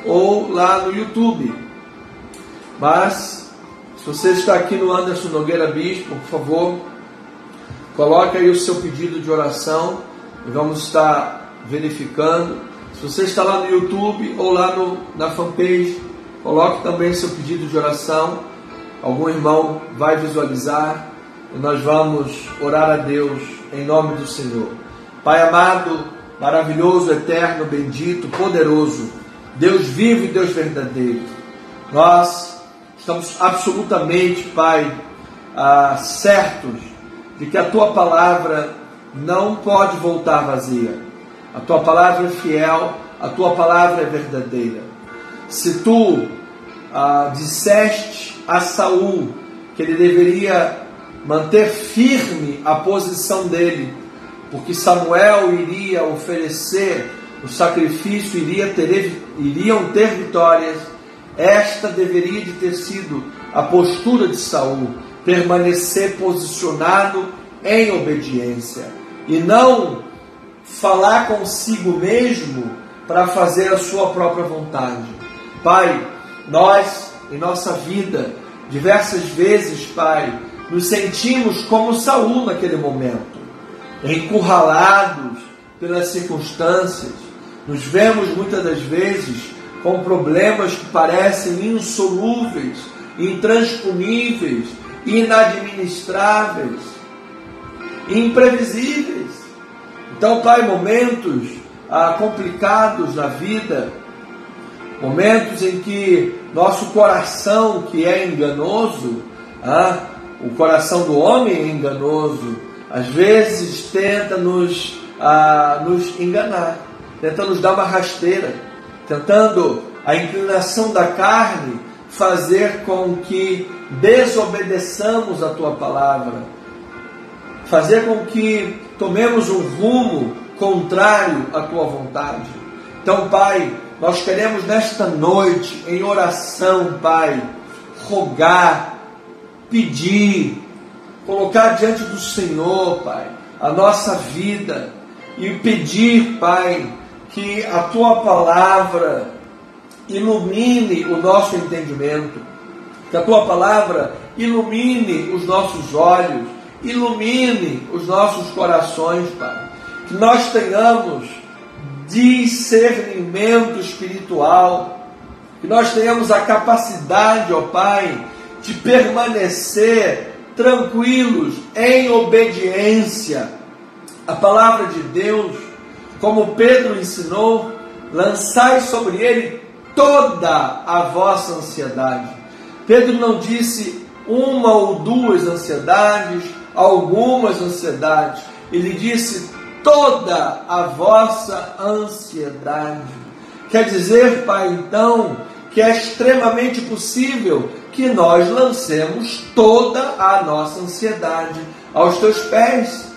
ou lá no YouTube. Mas, se você está aqui no Anderson Nogueira Bispo, por favor, coloque aí o seu pedido de oração e vamos estar verificando. Se você está lá no YouTube ou lá na fanpage, coloque também seu pedido de oração. Algum irmão vai visualizar e nós vamos orar a Deus em nome do Senhor. Pai amado, maravilhoso, eterno, bendito, poderoso, Deus vivo e Deus verdadeiro, nós estamos absolutamente, Pai, certos de que a Tua palavra não pode voltar vazia. A Tua palavra é fiel, a Tua palavra é verdadeira. Se Tu disseste a Saul que ele deveria manter firme a posição dele, porque Samuel iria oferecer o sacrifício, iriam ter vitórias, esta deveria de ter sido a postura de Saul, permanecer posicionado em obediência, e não falar consigo mesmo para fazer a sua própria vontade. Pai, nós, em nossa vida, Diversas vezes, Pai, nos sentimos como Saul naquele momento, encurralados pelas circunstâncias. Nos vemos muitas das vezes com problemas que parecem insolúveis, intransponíveis, inadministráveis, imprevisíveis. Então, Pai, momentos complicados na vida, momentos em que nosso coração, que é enganoso, o coração do homem é enganoso, às vezes tenta nos enganar, tenta nos dar uma rasteira, tentando a inclinação da carne fazer com que desobedeçamos a Tua palavra, fazer com que tomemos um rumo contrário à Tua vontade. Então, Pai, nós queremos nesta noite, em oração, Pai, rogar, pedir, colocar diante do Senhor, Pai, a nossa vida e pedir, Pai, que a Tua palavra ilumine o nosso entendimento, que a Tua palavra ilumine os nossos olhos, ilumine os nossos corações, Pai, que nós tenhamos discernimento espiritual, que nós tenhamos a capacidade, ó Pai, de permanecer tranquilos em obediência à palavra de Deus, como Pedro ensinou, lançai sobre ele toda a vossa ansiedade. Pedro não disse uma ou duas ansiedades, algumas ansiedades, ele disse toda a vossa ansiedade. Quer dizer, Pai, então, que é extremamente possível que nós lancemos toda a nossa ansiedade aos Teus pés,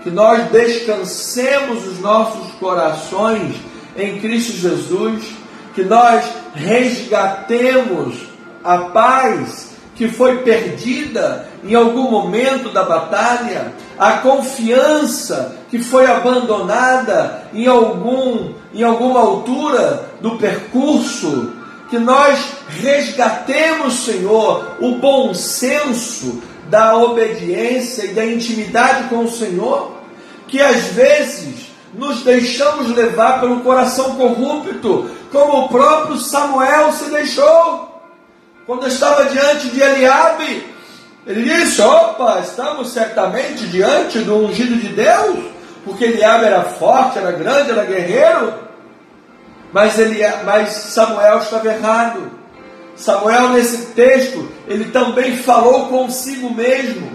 que nós descansemos os nossos corações em Cristo Jesus, que nós resgatemos a paz que foi perdida em algum momento da batalha, a confiança que foi abandonada em alguma altura do percurso, que nós resgatemos, Senhor, o bom senso da obediência e da intimidade com o Senhor, que às vezes nos deixamos levar pelo coração corrupto, como o próprio Samuel se deixou. Quando estava diante de Eliabe, ele disse: opa, estamos certamente diante do ungido de Deus, porque Eliabe era forte, era grande, era guerreiro, mas Samuel estava errado. Samuel, nesse texto, ele também falou consigo mesmo.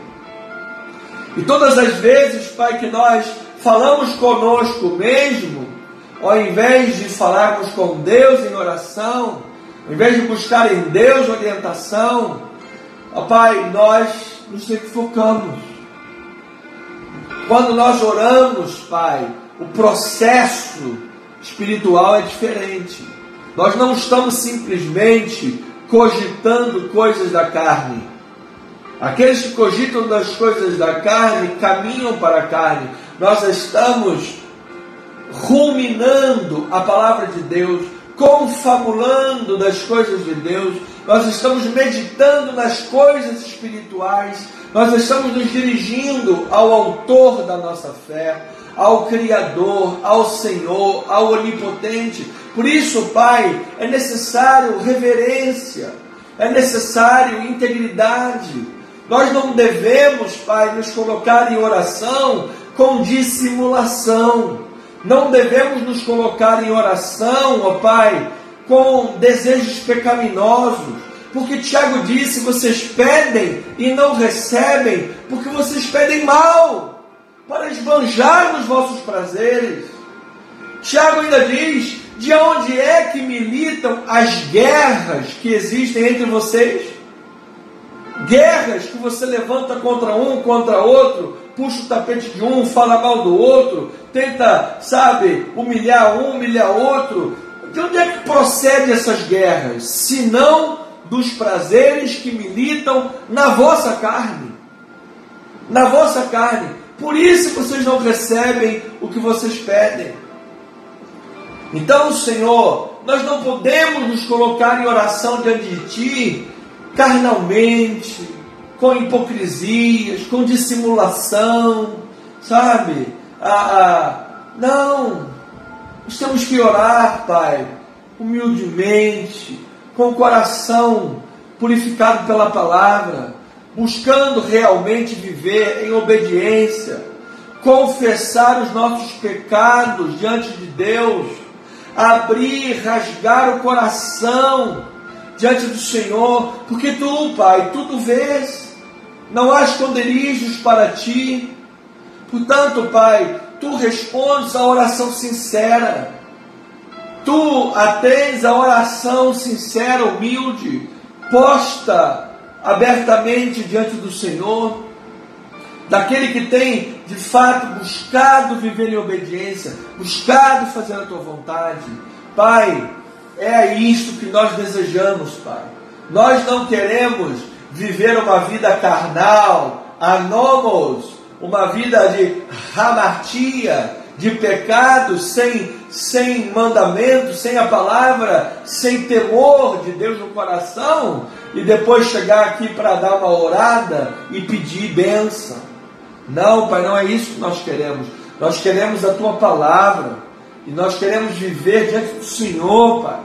E todas as vezes, Pai, que nós falamos conosco mesmo, ao invés de falarmos com Deus em oração, ao invés de buscar em Deus orientação, ó Pai, nós nos equivocamos. Quando nós oramos, Pai, o processo espiritual é diferente. Nós não estamos simplesmente cogitando coisas da carne. Aqueles que cogitam das coisas da carne caminham para a carne. Nós estamos ruminando a palavra de Deus, confabulando das coisas de Deus, nós estamos meditando nas coisas espirituais, nós estamos nos dirigindo ao autor da nossa fé, ao Criador, ao Senhor, ao Onipotente. Por isso, Pai, é necessário reverência, é necessário integridade. Nós não devemos, Pai, nos colocar em oração com dissimulação. Não devemos nos colocar em oração, ó Pai, com desejos pecaminosos. Porque Tiago disse: vocês pedem e não recebem, porque vocês pedem mal, para esbanjar nos vossos prazeres. Tiago ainda diz: de onde é que militam as guerras que existem entre vocês? Guerras que você levanta contra um, contra outro, puxa o tapete de um, fala mal do outro, tenta, humilhar um, humilhar outro. De onde é que procede essas guerras? Se não dos prazeres que militam na vossa carne. Na vossa carne. Por isso vocês não recebem o que vocês pedem. Então, Senhor, nós não podemos nos colocar em oração diante de Ti carnalmente, com hipocrisias, com dissimulação, sabe? Não, nós temos que orar, Pai, humildemente, com o coração purificado pela palavra, buscando realmente viver em obediência, confessar os nossos pecados diante de Deus, abrir, rasgar o coração diante do Senhor, porque Tu, Pai, tudo vês, não há esconderijos para Ti. Portanto, Pai, Tu respondes a oração sincera, Tu atendes a oração sincera, humilde, posta abertamente diante do Senhor, daquele que tem de fato buscado viver em obediência, buscado fazer a Tua vontade. Pai, é isto que nós desejamos, Pai. Nós não queremos viver uma vida carnal, anômalos, uma vida de hamartia, de pecado, sem mandamento, sem a palavra, sem temor de Deus no coração, e depois chegar aqui para dar uma orada e pedir bênção. Não, Pai, não é isso que nós queremos. Nós queremos a Tua palavra, e nós queremos viver diante do Senhor, Pai.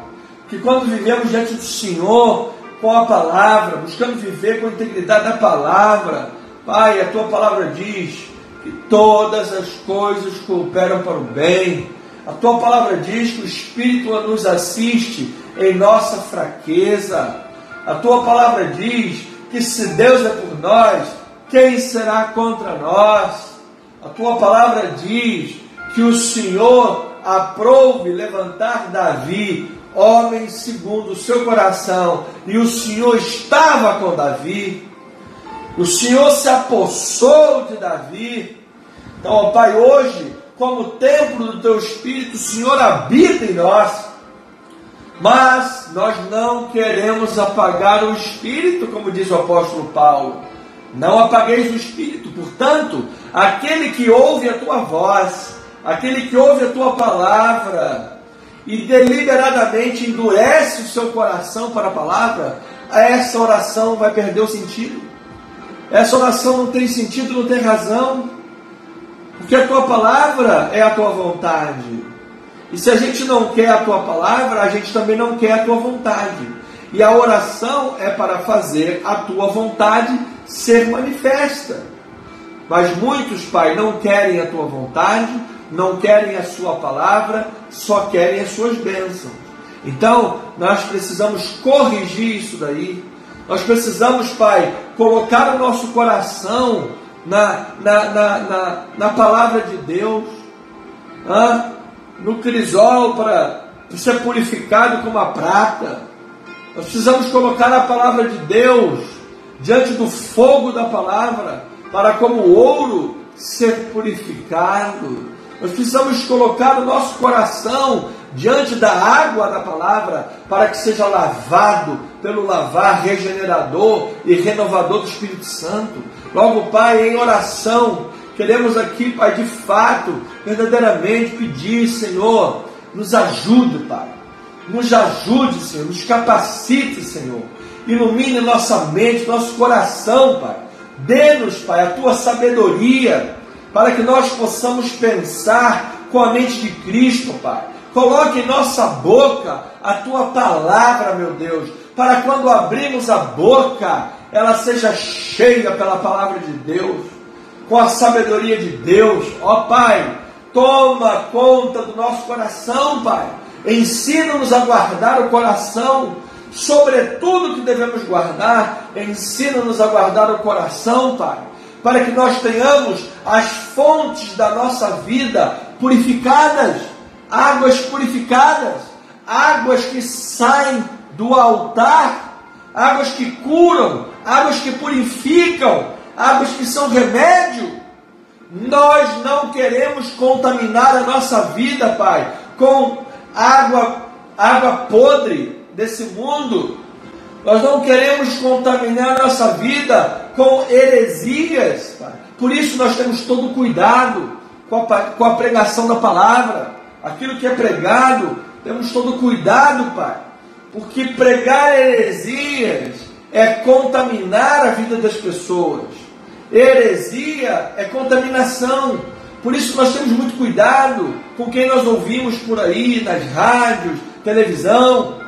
Que quando vivemos diante do Senhor, com a palavra, buscando viver com a integridade da palavra, Pai, a Tua palavra diz que todas as coisas cooperam para o bem. A Tua palavra diz que o Espírito nos assiste em nossa fraqueza. A Tua palavra diz que se Deus é por nós, quem será contra nós? A Tua palavra diz que o Senhor aprouve levantar Davi, homem segundo o seu coração, e o Senhor estava com Davi. O Senhor se apossou de Davi. Então, ó Pai, hoje, como templo do Teu Espírito, o Senhor habita em nós. Mas nós não queremos apagar o Espírito, como diz o apóstolo Paulo. Não apagueis o Espírito. Portanto, aquele que ouve a Tua voz, aquele que ouve a Tua palavra e deliberadamente endurece o seu coração para a palavra, essa oração vai perder o sentido. Essa oração não tem sentido, não tem razão, porque a Tua palavra é a Tua vontade. E se a gente não quer a Tua palavra, a gente também não quer a Tua vontade. E a oração é para fazer a Tua vontade ser manifesta. Mas muitos, Pai, não querem a Tua vontade, não querem a Sua palavra, só querem as Suas bênçãos. Então, nós precisamos corrigir isso daí. Nós precisamos, Pai, colocar o nosso coração na palavra de Deus, no crisol para ser purificado como a prata. Nós precisamos colocar a palavra de Deus diante do fogo da palavra, para como ouro ser purificado. Nós precisamos colocar o nosso coração diante da água da palavra, para que seja lavado pelo lavar regenerador e renovador do Espírito Santo. Logo, Pai, em oração, queremos aqui, Pai, de fato, verdadeiramente pedir, Senhor, nos ajude, Pai. Nos ajude, Senhor, nos capacite, Senhor. Ilumine nossa mente, nosso coração, Pai. Dê-nos, Pai, a Tua sabedoria, para que nós possamos pensar com a mente de Cristo, Pai. Coloque em nossa boca a Tua palavra, meu Deus, para quando abrimos a boca, ela seja cheia pela palavra de Deus, com a sabedoria de Deus. Ó Pai, toma conta do nosso coração, Pai. Ensina-nos a guardar o coração, sobretudo que devemos guardar, ensina-nos a guardar o coração, Pai, para que nós tenhamos as fontes da nossa vida purificadas, águas purificadas, águas que saem do altar, águas que curam, águas que purificam, águas que são remédio. Nós não queremos contaminar a nossa vida, Pai, com água podre desse mundo. Nós não queremos contaminar a nossa vida com heresias, Pai. Por isso nós temos todo cuidado com a pregação da palavra. Aquilo que é pregado, temos todo cuidado, Pai. Porque pregar heresias é contaminar a vida das pessoas. Heresia é contaminação. Por isso nós temos muito cuidado com quem nós ouvimos por aí, nas rádios, televisão.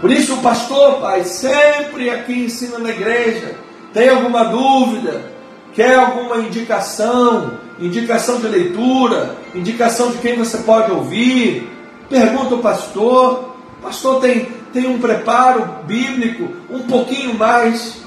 Por isso o pastor, pai, sempre aqui ensina na igreja. Tem alguma dúvida? Quer alguma indicação de leitura, indicação de quem você pode ouvir? Pergunta ao pastor. O pastor tem um preparo bíblico um pouquinho mais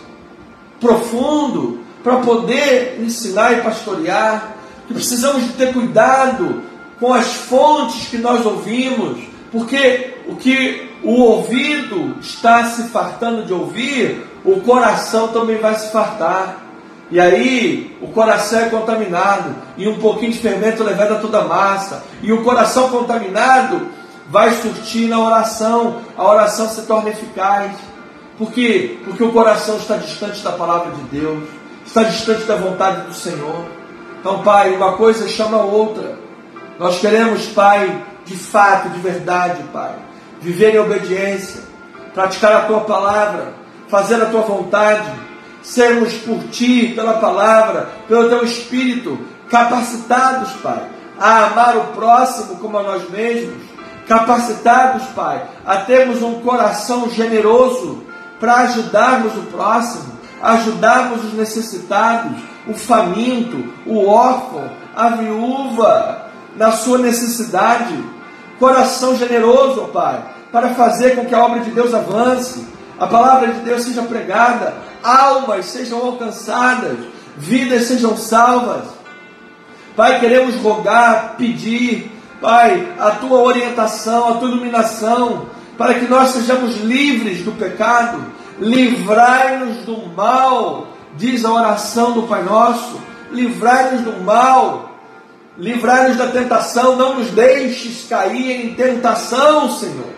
profundo para poder ensinar e pastorear. Que precisamos de ter cuidado com as fontes que nós ouvimos, porque o que o ouvido está se fartando de ouvir, o coração também vai se fartar. E aí o coração é contaminado, e um pouquinho de fermento leveda toda a massa, e o coração contaminado vai surtir na oração, a oração se torna eficaz. Por quê? Porque o coração está distante da palavra de Deus, está distante da vontade do Senhor. Então, Pai, uma coisa chama a outra. Nós queremos, Pai, de fato, de verdade, Pai, viver em obediência, praticar a Tua palavra, fazer a Tua vontade, sermos por Ti, pela palavra, pelo Teu Espírito, capacitados, Pai, a amar o próximo como a nós mesmos, capacitados, Pai, a termos um coração generoso para ajudarmos o próximo, ajudarmos os necessitados, o faminto, o órfão, a viúva, na sua necessidade. Coração generoso, ó Pai, para fazer com que a obra de Deus avance, a palavra de Deus seja pregada, almas sejam alcançadas, vidas sejam salvas. Pai, queremos rogar, pedir, Pai, a Tua orientação, a Tua iluminação, para que nós sejamos livres do pecado. Livrai-nos do mal, diz a oração do Pai Nosso. Livrai-nos do mal, livrai-nos da tentação, não nos deixes cair em tentação, Senhor.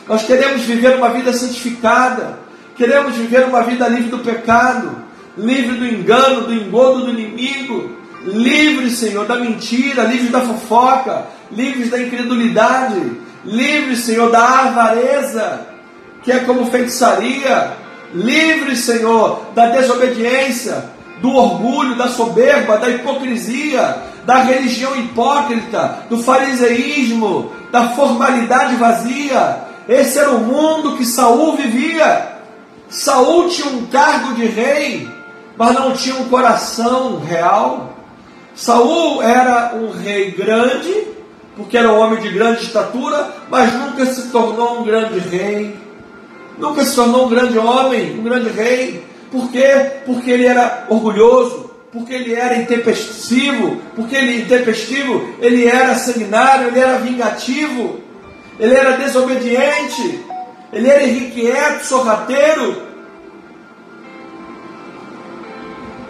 Nós queremos viver uma vida santificada, queremos viver uma vida livre do pecado, livre do engano, do engodo do inimigo, livre, Senhor, da mentira, livre da fofoca, livre da incredulidade, livre, Senhor, da avareza, que é como feitiçaria, livre, Senhor, da desobediência, do orgulho, da soberba, da hipocrisia, da religião hipócrita, do fariseísmo, da formalidade vazia. Esse era o mundo que Saul vivia. Saul tinha um cargo de rei, mas não tinha um coração real. Saul era um rei grande, porque era um homem de grande estatura, mas nunca se tornou um grande rei. Nunca se tornou um grande homem, um grande rei. Por quê? Porque ele era orgulhoso, porque ele era intempestivo, ele era sanguinário, ele era vingativo, ele era desobediente, ele era irrequieto, sorrateiro.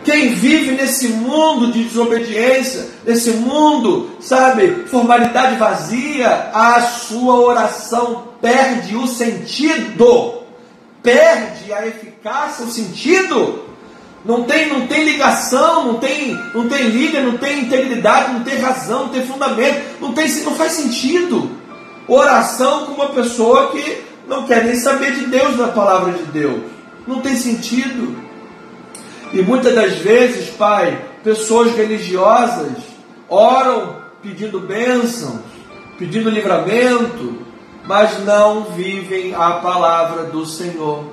Quem vive nesse mundo de desobediência, nesse mundo, sabe, formalidade vazia, a sua oração perde o sentido, perde a eficácia, o sentido. Não tem ligação, não tem liga, não tem integridade, não tem razão, não tem fundamento, não faz sentido. Oração com uma pessoa que não quer nem saber de Deus, da palavra de Deus. Não tem sentido. E muitas das vezes, Pai, pessoas religiosas oram pedindo bênçãos, pedindo livramento, mas não vivem a palavra do Senhor.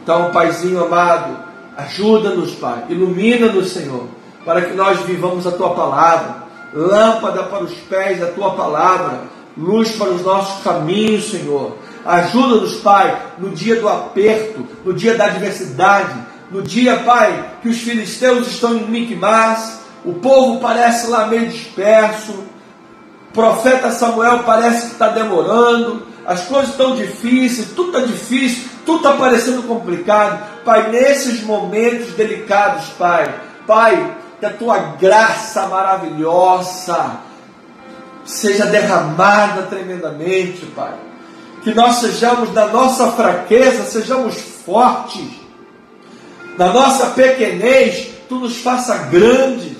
Então, Paizinho amado, ajuda-nos, Pai, ilumina-nos, Senhor, para que nós vivamos a Tua palavra, lâmpada para os pés, a Tua palavra, luz para os nossos caminhos, Senhor. Ajuda-nos, Pai, no dia do aperto, no dia da adversidade, no dia, Pai, que os filisteus estão em Miquimás, o povo parece lá meio disperso, o profeta Samuel parece que está demorando, as coisas estão difíceis, tudo está difícil, tudo está parecendo complicado. Pai, nesses momentos delicados, Pai, que a Tua graça maravilhosa seja derramada tremendamente, Pai. Que nós sejamos, da nossa fraqueza, sejamos fortes. Na nossa pequenez, Tu nos faça grandes.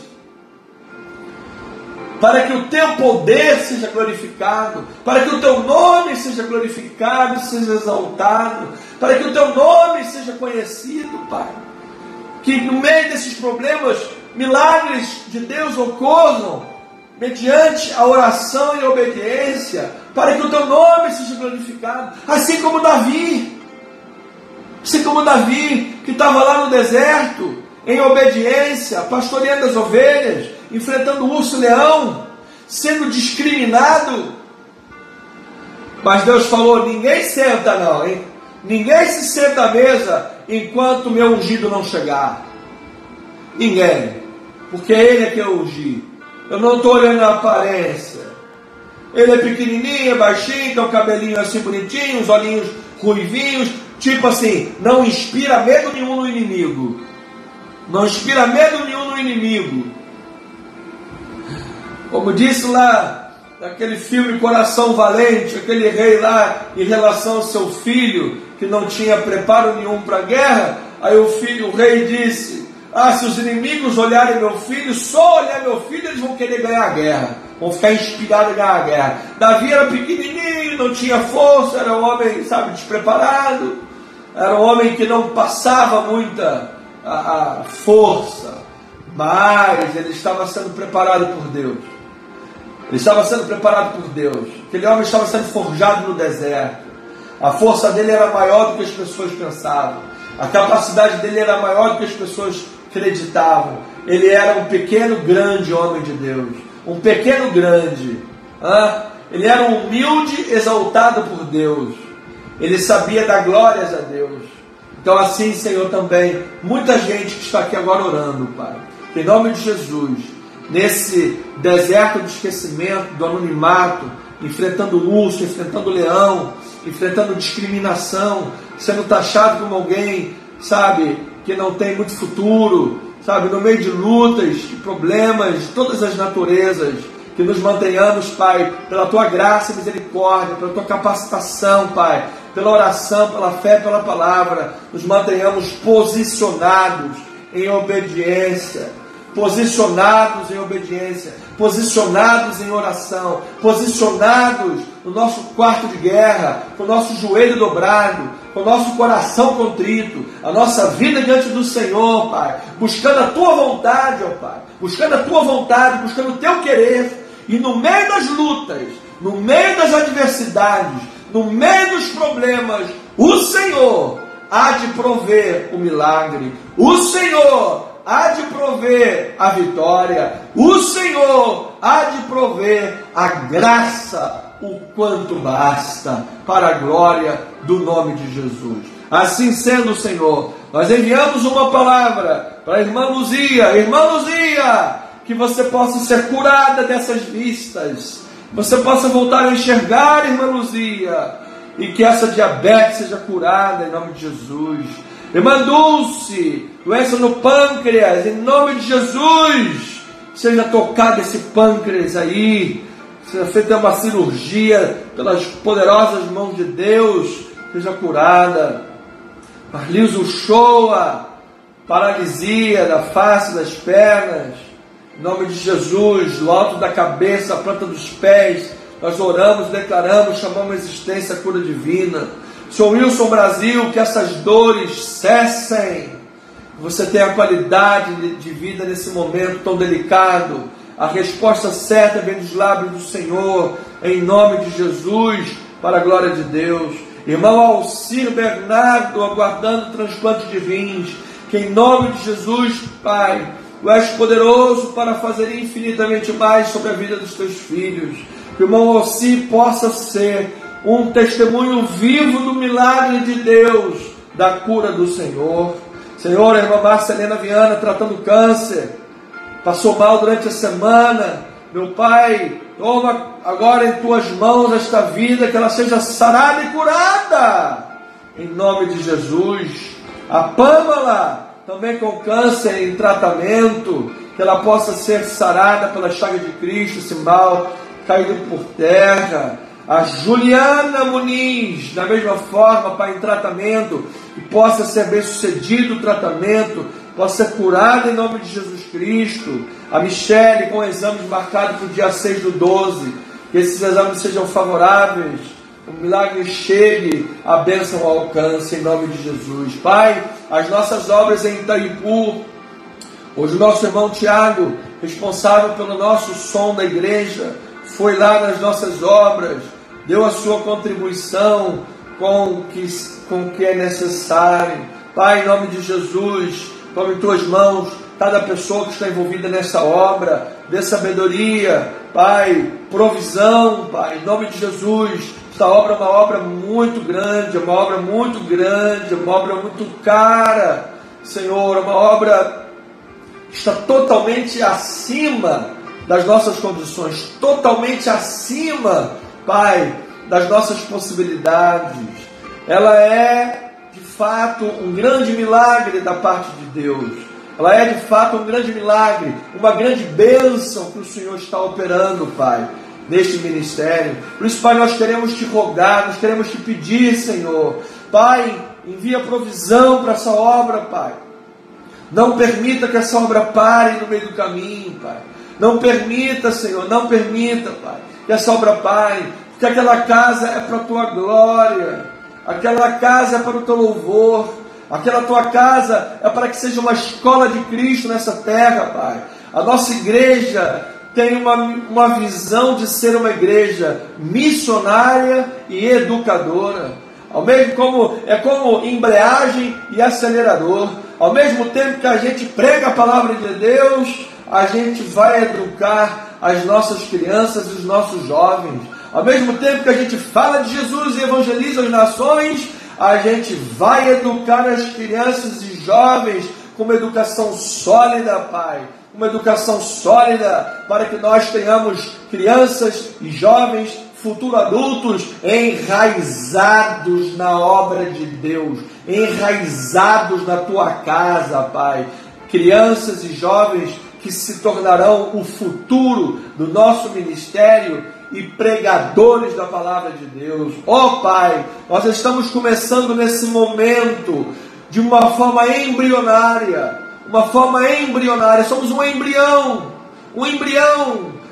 para que o teu poder seja glorificado, para que o teu nome seja glorificado, seja exaltado, para que o teu nome seja conhecido, Pai. Que no meio desses problemas, milagres de Deus ocorram, mediante a oração e a obediência, para que o teu nome seja glorificado, assim como Davi, que estava lá no deserto, em obediência, pastoreando as ovelhas, enfrentando o urso e leão, sendo discriminado, mas Deus falou: ninguém senta não, hein? Ninguém se senta à mesa enquanto o meu ungido não chegar. Ninguém, porque é Ele que eu ungi. Eu não estou olhando a aparência. Ele é pequenininho, é baixinho, tem um cabelinho assim bonitinho, os olhinhos ruivinhos, tipo assim, não inspira medo nenhum no inimigo. Não inspira medo nenhum no inimigo. Como disse lá naquele filme Coração Valente, aquele rei lá em relação ao seu filho, que não tinha preparo nenhum para a guerra, aí o rei disse: se os inimigos olharem meu filho, só olhar meu filho, eles vão querer ganhar a guerra, vão ficar inspirados a ganhar a guerra. Davi era pequenininho, não tinha força, era um homem, despreparado, era um homem que não passava muita a força, mas ele estava sendo preparado por Deus. Ele estava sendo preparado por Deus. Aquele homem estava sendo forjado no deserto. A força dele era maior do que as pessoas pensavam. A capacidade dele era maior do que as pessoas acreditavam. Ele era um pequeno, grande homem de Deus. Um pequeno, grande. Ele era um humilde, exaltado por Deus. Ele sabia dar glórias a Deus. Então assim, Senhor, também, muita gente que está aqui agora orando, Pai, em nome de Jesus, nesse deserto do esquecimento, do anonimato, enfrentando o urso, enfrentando o leão, enfrentando discriminação, sendo taxado como alguém, que não tem muito futuro, no meio de lutas, de problemas, de todas as naturezas, que nos mantenhamos, Pai, pela Tua graça e misericórdia, pela Tua capacitação, Pai, pela oração, pela fé, pela palavra, nos mantenhamos posicionados em obediência, posicionados em oração, posicionados no nosso quarto de guerra, com o nosso joelho dobrado, com o nosso coração contrito, a nossa vida diante do Senhor, Pai, buscando a Tua vontade, ó Pai, buscando a Tua vontade, buscando o Teu querer, e no meio das lutas, no meio das adversidades, no meio dos problemas, o Senhor há de prover o milagre, o Senhor há de prover a vitória, o Senhor há de prover a graça, o quanto basta, para a glória do nome de Jesus. Assim sendo, Senhor, nós enviamos uma palavra para a irmã Luzia, que você possa ser curada dessas vistas, você possa voltar a enxergar, irmã Luzia, e que essa diabetes seja curada em nome de Jesus. Irmã Dulce, doença no pâncreas, em nome de Jesus, seja tocado esse pâncreas aí, seja feita uma cirurgia pelas poderosas mãos de Deus, seja curada. Marlise Uchoa, paralisia da face, das pernas, em nome de Jesus, do alto da cabeça, a planta dos pés, nós oramos, declaramos, chamamos a existência, a cura divina. Senhor Wilson Brasil, que essas dores cessem, que você tenha a qualidade de vida nesse momento tão delicado. A resposta certa vem dos lábios do Senhor, em nome de Jesus, para a glória de Deus. Irmão Alcir Bernardo, aguardando o transplante de rins, que em nome de Jesus, Pai, Tu és poderoso para fazer infinitamente mais sobre a vida dos Teus filhos. Que o irmão Alcir possa ser um testemunho vivo do milagre de Deus, da cura do Senhor. Senhor, a irmã Marcelena Viana, tratando câncer, passou mal durante a semana. Meu Pai, toma agora em Tuas mãos esta vida, que ela seja sarada e curada, em nome de Jesus. A Pâmela, também com câncer em tratamento, que ela possa ser sarada pela chaga de Cristo, esse mal caído por terra. A Juliana Muniz, da mesma forma, Pai, em tratamento, que possa ser bem sucedido o tratamento, possa ser curada em nome de Jesus Cristo. A Michele com exames marcados para o dia 6/12, que esses exames sejam favoráveis, o milagre chegue, a bênção ao alcance em nome de Jesus. Pai, as nossas obras em Itaipu, hoje o nosso irmão Tiago, responsável pelo nosso som da igreja, foi lá nas nossas obras, deu a sua contribuição com o que é necessário. Pai, em nome de Jesus, tome em tuas mãos cada pessoa que está envolvida nessa obra, dê sabedoria, Pai, provisão, Pai, em nome de Jesus. Esta obra é uma obra muito grande, é uma obra muito grande, é uma obra muito cara, Senhor, é uma obra que está totalmente acima das nossas condições, totalmente acima, Pai, das nossas possibilidades. Ela é, de fato, um grande milagre da parte de Deus. Ela é, de fato, um grande milagre, uma grande bênção que o Senhor está operando, Pai, neste ministério. Por isso, Pai, nós queremos te rogar, nós queremos te pedir, Senhor. Pai, envia provisão para essa obra, Pai. Não permita que essa obra pare no meio do caminho, Pai. Não permita, Senhor, não permita, Pai, que essa obra pare, porque aquela casa é para a tua glória, aquela casa é para o teu louvor, aquela tua casa é para que seja uma escola de Cristo nessa terra, Pai. A nossa igreja tem uma visão de ser uma igreja missionária e educadora. Como embreagem e acelerador. Ao mesmo tempo que a gente prega a palavra de Deus, a gente vai educar as nossas crianças e os nossos jovens. Ao mesmo tempo que a gente fala de Jesus e evangeliza as nações, a gente vai educar as crianças e jovens com uma educação sólida, Pai. Uma educação sólida para que nós tenhamos crianças e jovens, futuros adultos, enraizados na obra de Deus, enraizados na tua casa, Pai. Crianças e jovens que se tornarão o futuro do nosso ministério e pregadores da palavra de Deus. Ó Pai, nós estamos começando nesse momento de uma forma embrionária, somos um embrião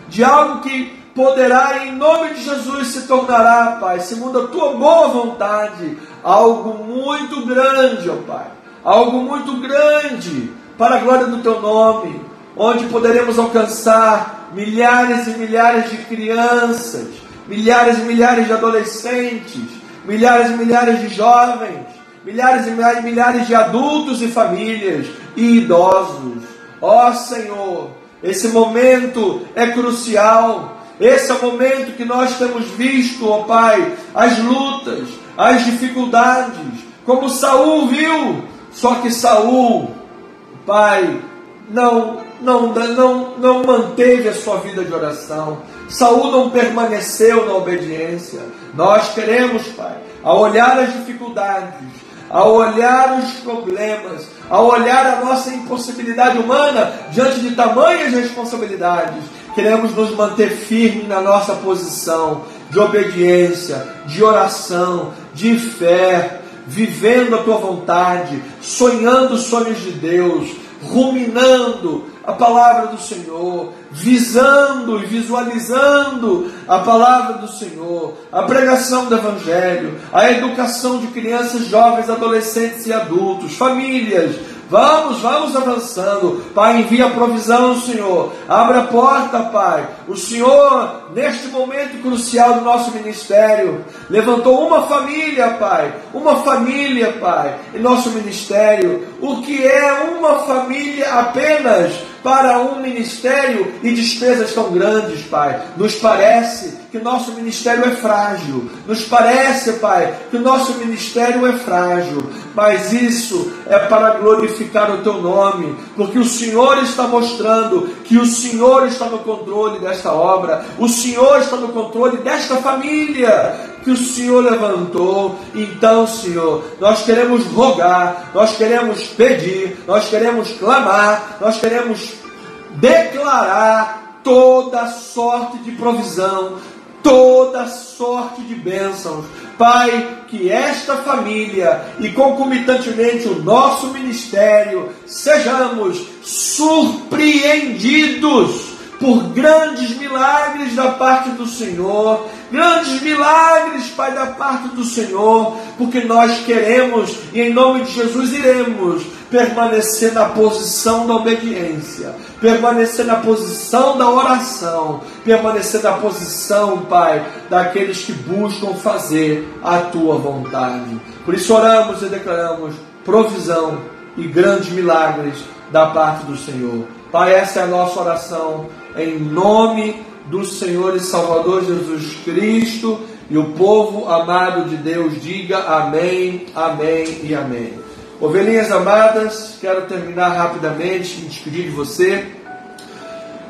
de algo que poderá, em nome de Jesus, se tornará, Pai, segundo a tua boa vontade, algo muito grande, ó Pai, algo muito grande para a glória do teu nome, onde poderemos alcançar milhares e milhares de crianças, milhares e milhares de adolescentes, milhares e milhares de jovens, milhares e milhares de adultos e famílias e idosos. Ó Senhor, esse momento é crucial. Esse é o momento que nós temos visto, ó Pai, as lutas, as dificuldades, como Saul viu. Só que Saul, Pai, não manteve a sua vida de oração. Saul não permaneceu na obediência. Nós queremos, Pai, ao olhar as dificuldades, ao olhar os problemas, ao olhar a nossa impossibilidade humana diante de tamanhas responsabilidades, queremos nos manter firmes na nossa posição de obediência, de oração, de fé, vivendo a tua vontade, sonhando os sonhos de Deus, ruminando a palavra do Senhor, visando e visualizando a palavra do Senhor, a pregação do Evangelho, a educação de crianças, jovens, adolescentes e adultos, famílias. Vamos avançando. Pai, envia a provisão, Senhor. Abre a porta, Pai. O Senhor, neste momento crucial do nosso ministério, levantou uma família, Pai. Uma família, Pai, em nosso ministério. O que é uma família apenas para um ministério e despesas tão grandes, Pai? Nos parece que o nosso ministério é frágil. Nos parece, Pai, que o nosso ministério é frágil. Mas isso é para glorificar o Teu nome, porque o Senhor está mostrando que o Senhor está no controle desta obra. O Senhor está no controle desta família que o Senhor levantou. Então, Senhor, nós queremos rogar, nós queremos pedir, nós queremos clamar, nós queremos declarar toda sorte de provisão, toda sorte de bênçãos. Pai, que esta família e concomitantemente o nosso ministério sejamos surpreendidos por grandes milagres da parte do Senhor, grandes milagres, Pai, da parte do Senhor, porque nós queremos e em nome de Jesus iremos permanecer na posição da obediência, permanecer na posição da oração, permanecer na posição, Pai, daqueles que buscam fazer a Tua vontade. Por isso oramos e declaramos provisão e grandes milagres da parte do Senhor. Pai, essa é a nossa oração, em nome do Senhor e Salvador Jesus Cristo, e o povo amado de Deus diga amém, amém e amém. Ovelhinhas amadas, quero terminar rapidamente, me despedir de você,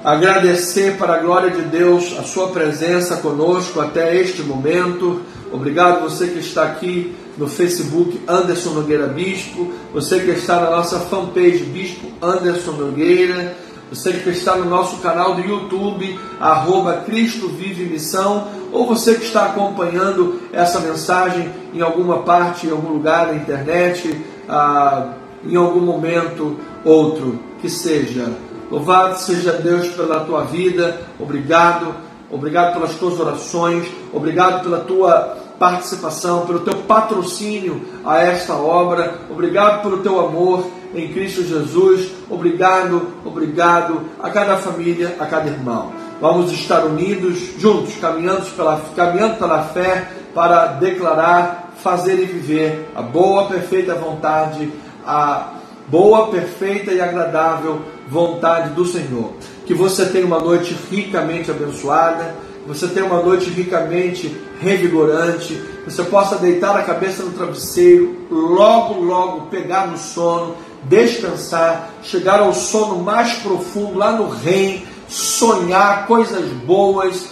agradecer para a glória de Deus a sua presença conosco até este momento. Obrigado você que está aqui no Facebook Anderson Nogueira Bispo, você que está na nossa fanpage Bispo Anderson Nogueira, você que está no nosso canal do YouTube, @Cristo Vive Missão, ou você que está acompanhando essa mensagem em alguma parte, em algum lugar na internet, em algum momento outro, que seja. Louvado seja Deus pela tua vida, obrigado pelas tuas orações, obrigado pela tua participação, pelo teu patrocínio a esta obra, obrigado pelo teu amor em Cristo Jesus, obrigado a cada família, a cada irmão. Vamos estar unidos, juntos, caminhando pela fé para declarar, fazer e viver a boa, perfeita vontade, a boa, perfeita e agradável vontade do Senhor. Que você tenha uma noite ricamente abençoada, que você tenha uma noite ricamente revigorante, que você possa deitar a cabeça no travesseiro, logo pegar no sono, descansar, chegar ao sono mais profundo lá no reino, sonhar coisas boas,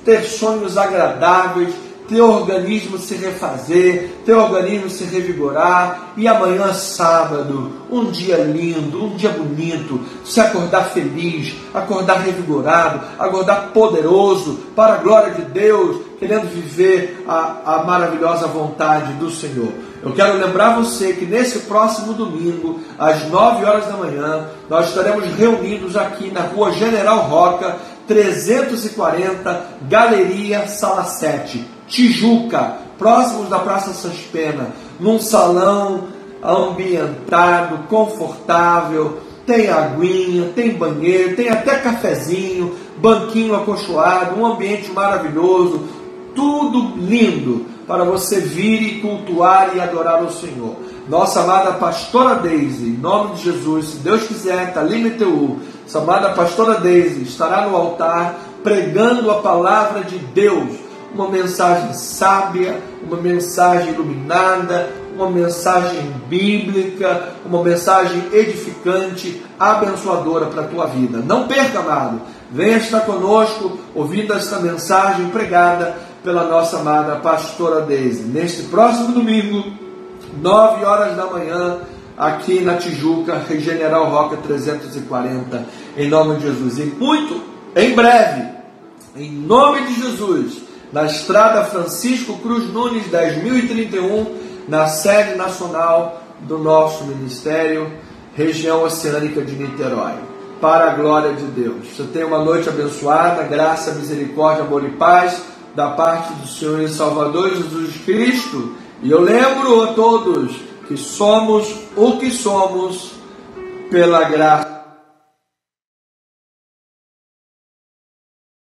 ter sonhos agradáveis, teu organismo se refazer, teu organismo se revigorar, e amanhã sábado, um dia lindo, um dia bonito, se acordar feliz, acordar revigorado, acordar poderoso, para a glória de Deus, querendo viver a maravilhosa vontade do Senhor. Eu quero lembrar você que nesse próximo domingo, às 9 horas da manhã, nós estaremos reunidos aqui na Rua General Roca, 340, Galeria Sala 7, Tijuca, próximos da Praça Sanspena, num salão ambientado, confortável, tem aguinha, tem banheiro, tem até cafezinho, banquinho acolchoado, um ambiente maravilhoso, tudo lindo para você vir e cultuar e adorar o Senhor. Nossa amada pastora Deise, em nome de Jesus, se Deus quiser, Talim Teu, essa amada pastora Deise estará no altar pregando a palavra de Deus, uma mensagem sábia, uma mensagem iluminada, uma mensagem bíblica, uma mensagem edificante, abençoadora para a tua vida. Não perca, amado, venha estar conosco ouvindo esta mensagem pregada pela nossa amada pastora Deise, neste próximo domingo, 9 horas da manhã, aqui na Tijuca, General Roca 340, em nome de Jesus. E muito em breve, em nome de Jesus, na estrada Francisco Cruz Nunes, 10.031, na sede nacional do nosso ministério, região oceânica de Niterói. Para a glória de Deus. Você tenha uma noite abençoada, graça, misericórdia, amor e paz, da parte do Senhor e Salvador Jesus Cristo. E eu lembro a todos que somos o que somos pela graça